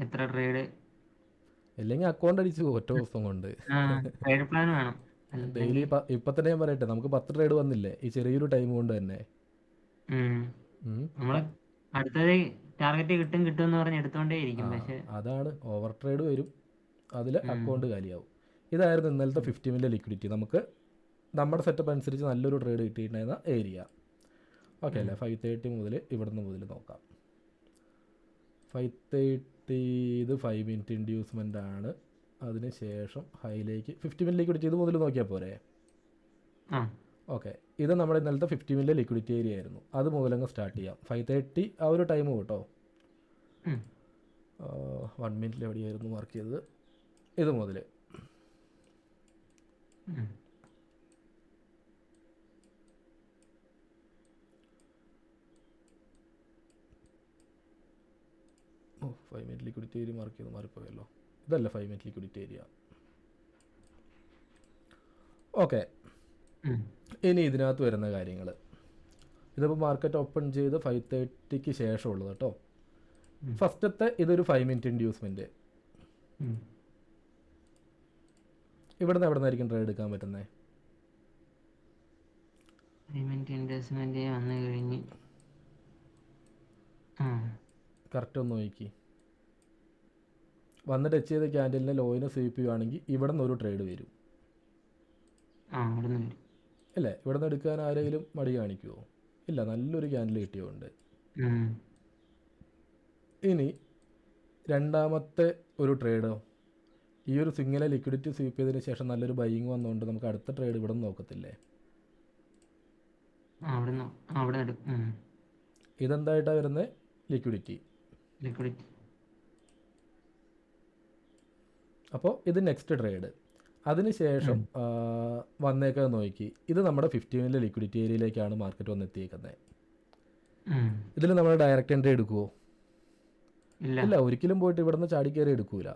എത്ര ട്രേഡ്, അല്ലെങ്കിൽ അക്കൗണ്ട് അടിച്ചു ഒറ്റ ദിവസം കൊണ്ട്. ട്രേഡ് പ്ലാൻ വേണം. ഡെയിലി ഇപ്പം തന്നെ ഞാൻ പറയട്ടെ, നമുക്ക് 10 ട്രേഡ് വന്നില്ലേ ഈ ചെറിയൊരു ടൈം കൊണ്ട് തന്നെ. നമ്മള് അടുത്തത് ടാർഗറ്റ് കിട്ടും എന്ന് പറഞ്ഞ് എടുത്തോണ്ടേ ഇരിക്കും. പക്ഷെ അതാണ് ഓവർ ട്രേഡ് വരും, അതിൽ അക്കൗണ്ട് കാലിയാവും. ഇതായിരുന്നു ഇന്നലത്തെ 50 മില്യൺ ലിക്വിഡിറ്റി. നമുക്ക് നമ്മുടെ സെറ്റപ്പ് അനുസരിച്ച് നല്ലൊരു ട്രേഡ് കിട്ടിയിട്ടുണ്ടായിരുന്ന ഏരിയ. ഓക്കെ അല്ലേ? 5:30 മുതൽ ഇവിടുന്ന് മുതൽ നോക്കാം. 5:30 ഇത് 5 മിനിറ്റ് ഇൻഡ്യൂസ്മെൻ്റ് ആണ്. അതിന് ശേഷം ഹൈലേക്ക് 50 മില്യൺ ലിക്വിഡിറ്റി ഇത് മുതൽ നോക്കിയാൽ പോരെ? ഓക്കെ, ഇത് നമ്മുടെ ഇന്നലത്തെ 50 മില്യൺ ലിക്വിഡിറ്റി ഏരിയ ആയിരുന്നു. അത് മുതലങ്ങ് സ്റ്റാർട്ട് ചെയ്യാം. 5:30 ആ ഒരു ടൈം കേട്ടോ. 1 മിനിറ്റിൽ എവിടെയായിരുന്നു മാർക്ക് ചെയ്തത്? ഇത് മുതൽ ഓ 5 മിനിറ്റ് ലിക്വിഡിറ്റി ഏരിയ മാർക്ക് ചെയ്ത് മാറിപ്പോയല്ലോ. ഇതല്ല 5 മിനിറ്റ് ലിക്വിഡിറ്റി ഏരിയ. ഓക്കെ, ഇനി ഇതിനകത്ത് വരുന്ന കാര്യങ്ങൾ, ഇതിപ്പോൾ മാർക്കറ്റ് ഓപ്പൺ ചെയ്ത് 5:30 ശേഷമുള്ളത് കേട്ടോ. ഫസ്റ്റത്തെ ഇതൊരു 5 മിനിറ്റ് ഇൻഡ്യൂസ്മെൻറ്റ്. ഇവിടുന്ന് എവിടെ നിന്നായിരിക്കും ട്രേഡ് എടുക്കാൻ പറ്റുന്നത്? കറക്റ്റ് ഒന്ന് നോക്കി വന്ന് ടച്ച് ചെയ്ത ക്യാൻഡലിനെ ലോയിനെ സ്വീപ്പ് ചെയ്യുവാണെങ്കിൽ ഇവിടെ നിന്ന് ഒരു ട്രേഡ് വരും അല്ലേ? ഇവിടെ നിന്ന് എടുക്കാൻ ആരെങ്കിലും മടി കാണിക്കുമോ? ഇല്ല, നല്ലൊരു ക്യാൻഡിൽ കിട്ടിയുണ്ട്. ഇനി രണ്ടാമത്തെ ഒരു ട്രേഡോ, ഈ ഒരു സിംഗിളെ ലിക്വിഡിറ്റി സ്വീപ്പ് ചെയ്തതിന് ശേഷം നല്ലൊരു ബൈയിങ് വന്നുകൊണ്ട് നമുക്ക് അടുത്ത ട്രേഡ് ഇവിടെ നിന്ന് നോക്കത്തില്ലേ? ഇതെന്തായിട്ടാണ് വരുന്നത്? ലിക്വിഡിറ്റി. അപ്പോൾ ഇത് നെക്സ്റ്റ് ട്രേഡ്. അതിന് ശേഷം വന്നേക്കാൻ നോക്കി, ഇത് നമ്മുടെ 50 മില്യൺ ലിക്വിഡിറ്റി ഏരിയയിലേക്കാണ് മാർക്കറ്റ് വന്ന് എത്തിയേക്കുന്നത്. ഇതിൽ നമ്മൾ ഡയറക്റ്റ് എൻട്രി എടുക്കുമോ? ഇല്ല, ഒരിക്കലും പോയിട്ട് ഇവിടെ നിന്ന് ചാടിക്കയറി എടുക്കൂല.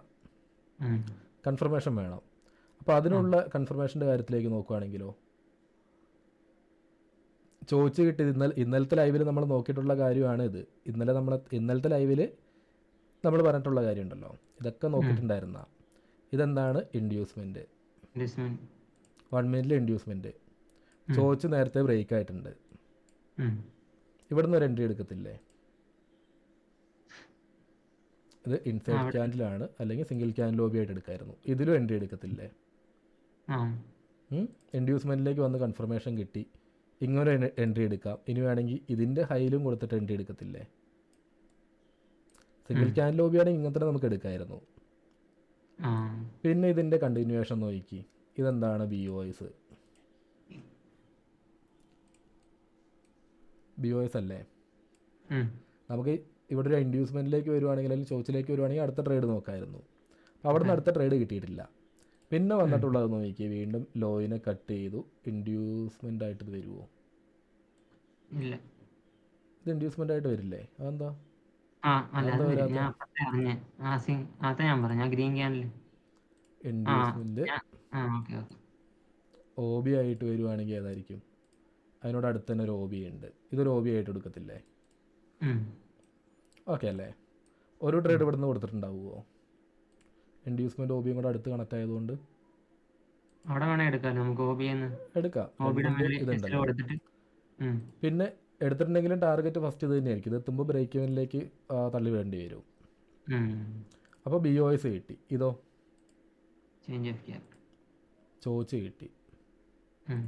കൺഫർമേഷൻ വേണം. അപ്പോൾ അതിനുള്ള കൺഫർമേഷൻ്റെ കാര്യത്തിലേക്ക് നോക്കുകയാണെങ്കിലോ, ചോദിച്ച് കിട്ടിയത് ഇന്നലത്തെ ലൈവിൽ നമ്മൾ നോക്കിയിട്ടുള്ള കാര്യമാണ് ഇത്. ഇന്നലത്തെ ലൈവിൽ നമ്മൾ പറഞ്ഞിട്ടുള്ള കാര്യമുണ്ടല്ലോ, ഇതൊക്കെ നോക്കിയിട്ടുണ്ടായിരുന്ന. ഇതെന്താണ്? ഇൻഡ്യൂസ്മെൻറ്റ്. 1 മിനിറ്റിൽ ഇൻഡ്യൂസ്മെൻറ്റ് ചോദിച്ച് നേരത്തെ ബ്രേക്ക് ആയിട്ടുണ്ട്. ഇവിടുന്ന് ഒരു എൻട്രി എടുക്കത്തില്ലേ? ഇത് ഇൻസൈഡ് ക്യാൻഡിലാണ്, അല്ലെങ്കിൽ സിംഗിൾ ക്യാൻഡിൽ ലോബി ആയിട്ട് എടുക്കായിരുന്നു. ഇതിലും എൻട്രി എടുക്കത്തില്ലേ? ഇൻഡ്യൂസ്മെൻറ്റിലേക്ക് വന്ന് കൺഫർമേഷൻ കിട്ടി, ഇങ്ങനെ എൻട്രി എടുക്കാം. ഇനി വേണമെങ്കിൽ ഇതിൻ്റെ ഹൈയിലും കൊടുത്തിട്ട് എൻട്രി എടുക്കത്തില്ലേ? സിംഗിൾ ക്യാൻഡിൽ ലോബി ആണെങ്കിൽ ഇങ്ങനെ തന്നെ നമുക്ക് എടുക്കാമായിരുന്നു. പിന്നെ ഇതിൻ്റെ കണ്ടിന്യൂവേഷൻ നോക്കി, ഇതെന്താണ്? BOS അല്ലേ? നമുക്ക് ഇവിടെ ഒരു ഇൻഡ്യൂസ്മെൻറ്റിലേക്ക് വരുവാണെങ്കിൽ, അല്ലെങ്കിൽ ചോച്ചിലേക്ക് വരുവാണെങ്കിൽ അടുത്ത ട്രേഡ് നോക്കാമായിരുന്നു. അപ്പോൾ അവിടെ നിന്ന് അടുത്ത ട്രേഡ് കിട്ടിയിട്ടില്ല. പിന്നെ വന്നിട്ടുള്ളത് നോക്കി, വീണ്ടും ലോയിനെ കട്ട് ചെയ്തു. ഇൻഡ്യൂസ്മെൻ്റ് ആയിട്ട് ഇത് വരുമോ? ഇത് ഇൻഡ്യൂസ്മെൻ്റ് ആയിട്ട് വരില്ലേ? അതെന്താ? ഇൻഡ്യൂസ്മെൻറ്റ് OB ആയിട്ട് വരുവാണെങ്കിൽ ഏതായിരിക്കും? അതിനോട് അടുത്ത് തന്നെ ഒരു OB ഉണ്ട്. ഇതൊരു OB ആയിട്ട് എടുക്കത്തില്ലേ? ഓക്കെ അല്ലേ? ഒരു ട്രേഡ് ഇവിടെ നിന്ന് കൊടുത്തിട്ടുണ്ടാവുമോ? ഇൻഡ്യൂസ്മെൻറ്റ് OBയും കൂടെ അടുത്ത് കണക്ട് ആയതുകൊണ്ട് അവിടെ വേണേ എടുക്കാം നമുക്ക് OBന്ന്. എടുക്കാം. OBയുടെ രണ്ടിൻ്റെ മേളിൽ SL ഇതുണ്ടല്ലോ. കൊടുത്തിട്ട്. ഉം. പിന്നെ എടുത്തിട്ടുണ്ടെങ്കിലും ടാർഗറ്റ് ഫസ്റ്റ് ഇത് തന്നെയായിരിക്കും. ഇത് എത്തുമ്പോൾ ബ്രേക്ക് ഇവനിലേക്ക് തള്ളി വേണ്ടി വരും. ഉം. അപ്പോൾ BOS കിട്ടി. ഇതോ ചേഞ്ച് ഓഫ് ക്യാപിറ്റൽ. ചോദിച്ച് കിട്ടി. ഉം.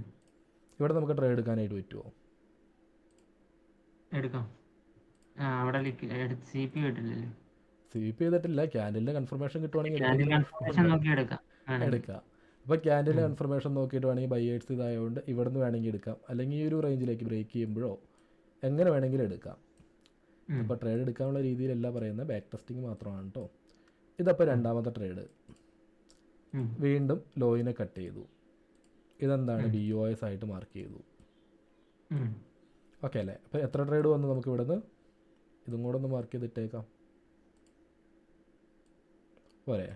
ഇവിടെ നമുക്ക് ട്രേഡ് എടുക്കാനായിട്ട് പറ്റുമോ? എടുക്കാം. അവിടെ CP കിട്ടില്ലല്ലോ. സ്വീപ്പ് ചെയ്തിട്ടില്ല. ക്യാൻഡിലിൻ്റെ കൺഫർമേഷൻ കിട്ടുവാണെങ്കിൽ കൺഫർമേഷൻ നോക്കി എടുക്കാം. എടുക്കാം. അപ്പോൾ ക്യാൻഡിലിൻ്റെ കൺഫർമേഷൻ നോക്കിയിട്ട് വേണമെങ്കിൽ ബൈയേഴ്സ് ഇതായതുകൊണ്ട് ഇവിടെ നിന്ന് വേണമെങ്കിൽ എടുക്കാം. അല്ലെങ്കിൽ ഈ ഒരു റേഞ്ചിലേക്ക് ബ്രേക്ക് ചെയ്യുമ്പോഴോ എങ്ങനെ വേണമെങ്കിലും എടുക്കാം. അപ്പോൾ ട്രേഡ് എടുക്കാനുള്ള രീതിയിലല്ല പറയുന്നത്, ബാക്ക് ടെസ്റ്റിംഗ് മാത്രമാണ് കേട്ടോ. ഇതപ്പോൾ രണ്ടാമത്തെ ട്രേഡ്. വീണ്ടും ലോയിനെ കട്ട് ചെയ്തു. ഇതെന്താണ്? BOS ആയിട്ട് മാർക്ക് ചെയ്തു. ഓക്കെ അല്ലേ? അപ്പോൾ എത്ര ട്രേഡ് വന്നു നമുക്ക് ഇവിടെ നിന്ന്? ഇതും കൂടെ ഒന്ന് മാർക്ക് ചെയ്തിട്ടേക്കാം പോരെ?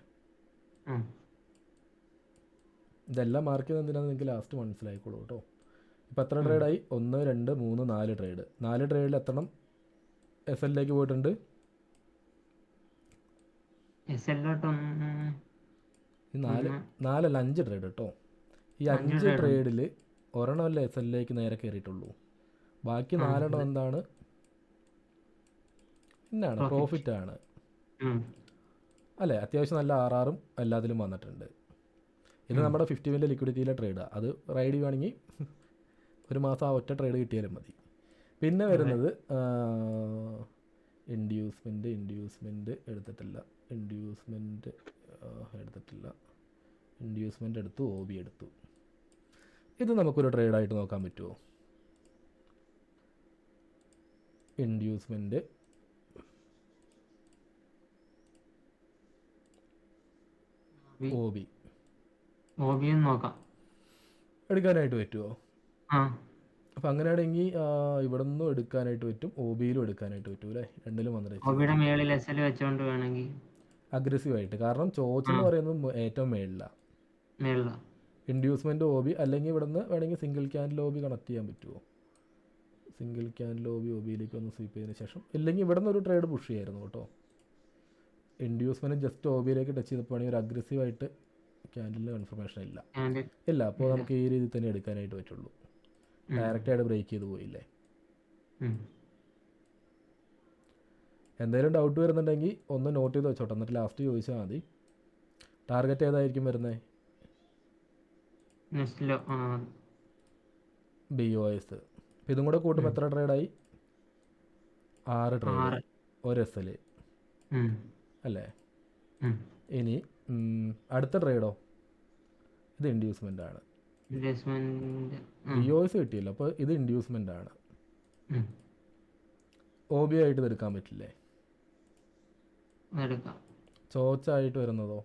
ഇതെല്ലാം മാർക്ക് ചെയ്ത് എന്തിനാണെന്ന് നിങ്ങൾക്ക് ലാസ്റ്റ് മനസ്സിലായിക്കോളൂ കേട്ടോ. ഇപ്പോൾ എത്ര ട്രേഡായി? 1 2 3 4 ട്രേഡ്. 4 ട്രേഡിൽ എത്രണ്ണം SLലേക്ക് പോയിട്ടുണ്ട്? ഈ 5 ട്രേഡ് കേട്ടോ. ഈ 5 ട്രേഡിൽ ഒരെണ്ണമല്ലേ SLലേക്ക് നേരെ കയറിയിട്ടുള്ളൂ. ബാക്കി 4 എന്താണ്? എന്നാണ് പ്രോഫിറ്റാണ് അല്ലേ? അത്യാവശ്യം നല്ല RRഉം എല്ലാത്തിലും വന്നിട്ടുണ്ട്. ഇത് നമ്മുടെ 50 മില്യൺ ലിക്വിഡിറ്റിയിലെ ട്രേഡാണ്. അത് റൈഡ് ചെയ്യുവാണെങ്കിൽ ഒരു മാസം ആ ഒറ്റ ട്രേഡ് കിട്ടിയാലും മതി. പിന്നെ വരുന്നത് ഇൻഡ്യൂസ്മെൻറ്റ് എടുത്തിട്ടില്ല. ഇൻഡ്യൂസ്മെൻറ്റ് എടുത്തു. OB എടുത്തു. ഇത് നമുക്കൊരു ട്രേഡായിട്ട് നോക്കാൻ പറ്റുമോ? ഇൻഡ്യൂസ്മെൻറ്റ് OB നോക്കാം. എടുക്കാനായിട്ട് പറ്റുമോ? അപ്പം അങ്ങനെയാണെങ്കിൽ ഇവിടെ നിന്നും എടുക്കാനായിട്ട് പറ്റും, OBയിലും എടുക്കാനായിട്ട് പറ്റും അല്ലേ? രണ്ടിലും OBയുടെ മേളിൽ SL വെച്ചോണ്ട് വേണമെങ്കിൽ അഗ്രസീവായിട്ട്. കാരണം ചോദിച്ചെന്ന് പറയുന്നത് ഏറ്റവും മേളിലാണ്. ഇൻഡ്യൂസ്മെൻറ്റ് OB അല്ലെങ്കിൽ ഇവിടെ നിന്ന് വേണമെങ്കിൽ സിംഗിൾ ക്യാൻഡിൽ OB കണക്ട് ചെയ്യാൻ പറ്റുമോ? സിംഗിൾ ക്യാൻഡിൽ OBയിലേക്ക് ഒന്ന് സ്വീപ്പ് ചെയ്തതിന് ശേഷം, ഇല്ലെങ്കിൽ ഇവിടെ നിന്ന് ഒരു ട്രേഡ് പുഷ് ചെയ്യായിരുന്നു കേട്ടോ. ഇൻഡ്യൂസ്മെൻറ്റ് ജസ്റ്റ് OBയിലേക്ക് ടച്ച് ചെയ്തപ്പോൾ ഒരു അഗ്രസീവായിട്ട് ക്യാൻഡിലിന് കൺഫർമേഷൻ ഇല്ല. അപ്പോൾ നമുക്ക് ഈ രീതിയിൽ തന്നെ എടുക്കാനായിട്ട് പറ്റുള്ളൂ. ഡയറക്റ്റായിട്ട് ബ്രേക്ക് ചെയ്ത് പോയില്ലേ? എന്തെങ്കിലും ഡൗട്ട് വരുന്നുണ്ടെങ്കിൽ ഒന്ന് നോട്ട് ചെയ്ത് വെച്ചോട്ടെ, എന്നിട്ട് ലാസ്റ്റ് ചോദിച്ചാൽ മതി. ടാർഗറ്റ് ഏതായിരിക്കും വരുന്നത്? BOS. അപ്പോൾ ഇതും കൂടെ കൂട്ടുമ്പോൾ എത്ര ട്രേഡായി? 6 ട്രേഡ്, ഒരു SL അല്ലേ? ഇനി അടുത്ത ട്രേഡോ? ഇത് ഇൻഡ്യൂസ്മെൻ്റ് ആണ്. BOS കിട്ടിയില്ല, അപ്പോൾ ഇത് ഇൻഡ്യൂസ്മെൻ്റ് ആണ്. OB ആയിട്ട് ഇത് എടുക്കാൻ പറ്റില്ലേ? ചോച്ചായിട്ട് വരുന്നതോ?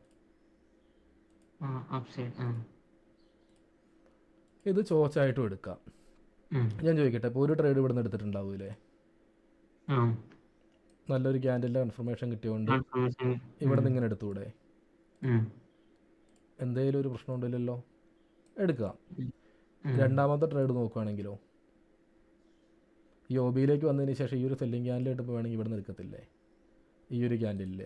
ഇത് ചോച്ചായിട്ടും എടുക്കാം. ഞാൻ ചോദിക്കട്ടെ, ഇപ്പോൾ ഒരു ട്രേഡ് ഇവിടെ നിന്ന് എടുത്തിട്ടുണ്ടാവൂലേ? നല്ലൊരു ക്യാൻഡിലിൻ്റെ കൺഫർമേഷൻ കിട്ടിയോണ്ട് ഇവിടെ നിന്ന് ഇങ്ങനെ എടുത്തുകൂടെ? എന്തെങ്കിലും ഒരു പ്രശ്നം ഉണ്ടല്ലോ? എടുക്കാം. രണ്ടാമത്തെ ട്രേഡ് നോക്കുകയാണെങ്കിലോ, ഈ OBയിലേക്ക് വന്നതിന് ശേഷം ഈ ഒരു സെല്ലിംഗ് ക്യാൻഡിലായിട്ട് ഇപ്പോൾ വേണമെങ്കിൽ ഇവിടെ നിന്ന് എടുക്കത്തില്ലേ? ഈ ഒരു ക്യാൻഡിലിൽ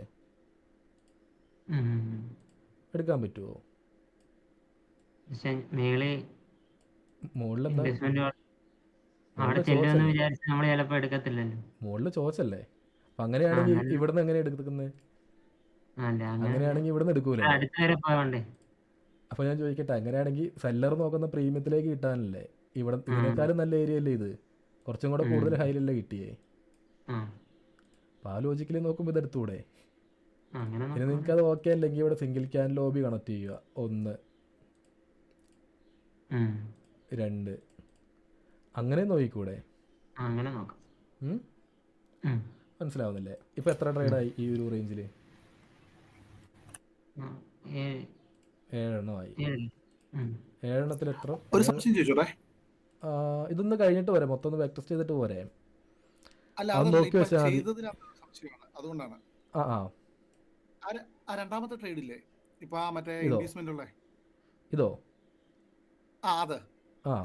എടുക്കാൻ പറ്റുമോ? മുകളിലെന്താ? മുകളിൽ ചോച്ചല്ലേ? അപ്പം അങ്ങനെയാണെങ്കിൽ ഇവിടെ നിന്ന് എങ്ങനെയാണ് എടുക്കുന്നത്? അങ്ങനെയാണെങ്കിൽ ഇവിടെ നിന്ന് എടുക്കൂലേ? അപ്പോൾ ഞാൻ ചോദിക്കട്ടെ, അങ്ങനെയാണെങ്കിൽ സെല്ലർ നോക്കുന്ന പ്രീമിയത്തിലേക്ക് കിട്ടാനല്ലേ? ഇവിടെ ഇതിനേക്കാളും നല്ല ഏരിയ അല്ലേ ഇത്? കുറച്ചും കൂടെ കൂടുതൽ ഹൈലല്ലേ കിട്ടിയേ? അപ്പോൾ ആ ലോജിക്കലി നോക്കുമ്പോൾ ഇതെടുത്തൂടെ? ഇനി നിങ്ങൾക്കത് ഓക്കെ അല്ലെങ്കിൽ ഇവിടെ സിംഗിൾ ക്യാൻഡിൽ OB കണക്ട് ചെയ്യുക. 1 2 അങ്ങനെ നോക്കിക്കൂടെ? മനസ്സിലാവുന്നില്ലേ? ഇപ്പം എത്ര ട്രേഡായി ഈ ഒരു റേഞ്ചിൽ? 7 എണ്ണമായി. 7 എണ്ണത്തിൽ എത്ര? ഒരു സംശയം ചോദിച്ചോട്ടെ. ഇതൊന്ന് കഴിഞ്ഞിട്ട് പോരെ? മൊത്തം ഒന്ന് ബാക്ക് ടെസ്റ്റ് ചെയ്തിട്ട് പോരെ? നോക്കി വെച്ചാൽ അതുകൊണ്ടാണ് ആ രണ്ടാമത്തെ ട്രേഡില്ലേ ഇപ്പൊ മറ്റേ ഇൻവെസ്റ്റ്മെന്റ് ഉള്ള ഇതോ?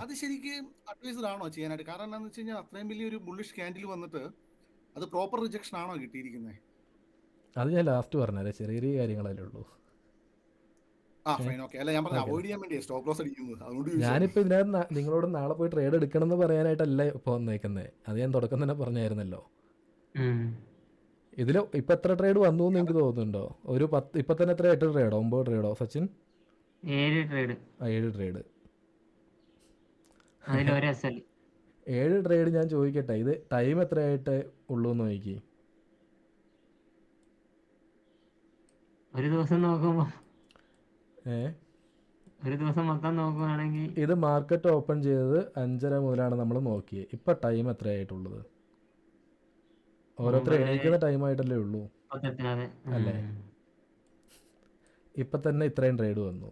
അത് ശരിക്കും അഡ്വൈസ്ഡ് ആണോ ചെയ്യാനായിട്ട്? കാരണം എന്താണെന്ന് വെച്ച് കഴിഞ്ഞാൽ അത്രയും വലിയൊരു ബുള്ളിഷ് ക്യാൻഡിൽ വന്നിട്ട് അത് പ്രോപ്പർ റിജക്ഷൻ ആണോ കിട്ടിയിരിക്കുന്നത്? അത് ഞാൻ ലാസ്റ്റ് പറഞ്ഞുതരാം, ചെറിയ ചെറിയ കാര്യങ്ങളല്ലേ ഉള്ളൂ. Fine okay. അല്ല ഞാൻ പറഞ്ഞ ഓക്കെ. അവോയ്ഡ് ചെയ്യാൻ വേണ്ടി സ്റ്റോപ്പ് ലോസ് അടിക്കുന്നത്, അതുകൊണ്ട് ചോദിച്ചതാണ്. ഞാനിപ്പോൾ ഇതിനകത്ത് നിങ്ങളോട് നാളെ പോയി ട്രേഡ് എടുക്കണം എന്ന് പറയാനായിട്ടല്ല ഇപ്പോൾ വന്നേക്കുന്നത്. അത് ഞാൻ തുടക്കം തന്നെ പറഞ്ഞായിരുന്നല്ലോ. ഇതിൽ ഇപ്പം എത്ര ട്രേഡ് വന്നു എന്ന് എനിക്ക് തോന്നുന്നുണ്ടോ? ഒരു 10 ഇപ്പം തന്നെ എത്ര 8 ട്രേഡോ 9 ട്രേഡോ സച്ചിൻ? 7 trade, 7 trade. അതിലൊരു SL. 7 ട്രേഡ് ഞാൻ ചോദിക്കട്ടെ, ഇത് ടൈം എത്രയായിട്ട് ഉള്ളൂ എന്ന് നോക്കി. ഒരു ദിവസം നോക്കുമ്പോൾ, ഏ ഒരു ദിവസം മൊത്തം നോക്കുകയാണെങ്കിൽ ഇത് മാർക്കറ്റ് ഓപ്പൺ ചെയ്തത് 5:30 മുതലാണ് നമ്മൾ നോക്കിയത്. ഇപ്പം ടൈം എത്രയായിട്ടുള്ളത്? ഓരോരുത്തർ എണീക്കുന്ന ടൈമായിട്ടല്ലേ ഉള്ളൂ 38. അതെ. അല്ലേ? ഇപ്പം തന്നെ ഇത്രയും ട്രേഡ് വന്നു.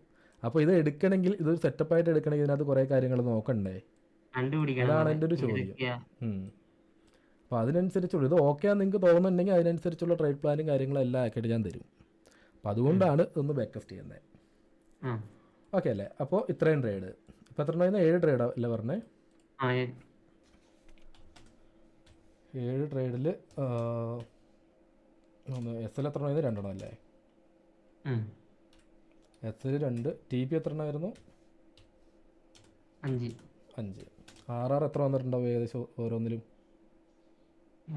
അപ്പോൾ ഇത് എടുക്കണമെങ്കിൽ, ഇതൊരു സെറ്റപ്പായിട്ട് എടുക്കണമെങ്കിൽ ഇതിനകത്ത് കുറേ കാര്യങ്ങൾ നോക്കണ്ടേ? കണ്ടുപിടിക്കണം അതാണ് നമ്മള് എൻ്റെ ഒരു ചോദ്യം. ഏതൊക്കെയാ. അപ്പോൾ അതിനനുസരിച്ചുള്ള, ഇത് ഓക്കെ ആണെന്ന് നിങ്ങൾക്ക് തോന്നുന്നുണ്ടെങ്കിൽ അതിനനുസരിച്ചുള്ള ട്രേഡ് പ്ലാനും കാര്യങ്ങളും എല്ലാം ആക്കിയിട്ട് ഞാൻ തരും. അപ്പോൾ അതുകൊണ്ടാണ് ഇതൊന്ന് ബാക്കസ്റ്റ് ചെയ്യുന്നത്. ആ, ഓക്കെ അല്ലേ? അപ്പോൾ ഇത്രയും ട്രേഡ്. ഇപ്പോൾ എത്ര ഉണ്ടായിരുന്നു? 7 ട്രേഡോ അല്ലേ പറഞ്ഞേ? ആ, 7 ട്രേഡിൽ SL എത്ര ഉണ്ടായിരുന്നു? 2 അല്ലേ? SL 2, TP എത്ര എണ്ണമായിരുന്നു? 5. 5. RR എത്ര വന്നിട്ടുണ്ടാവും ഏകദേശം ഓരോന്നിലും?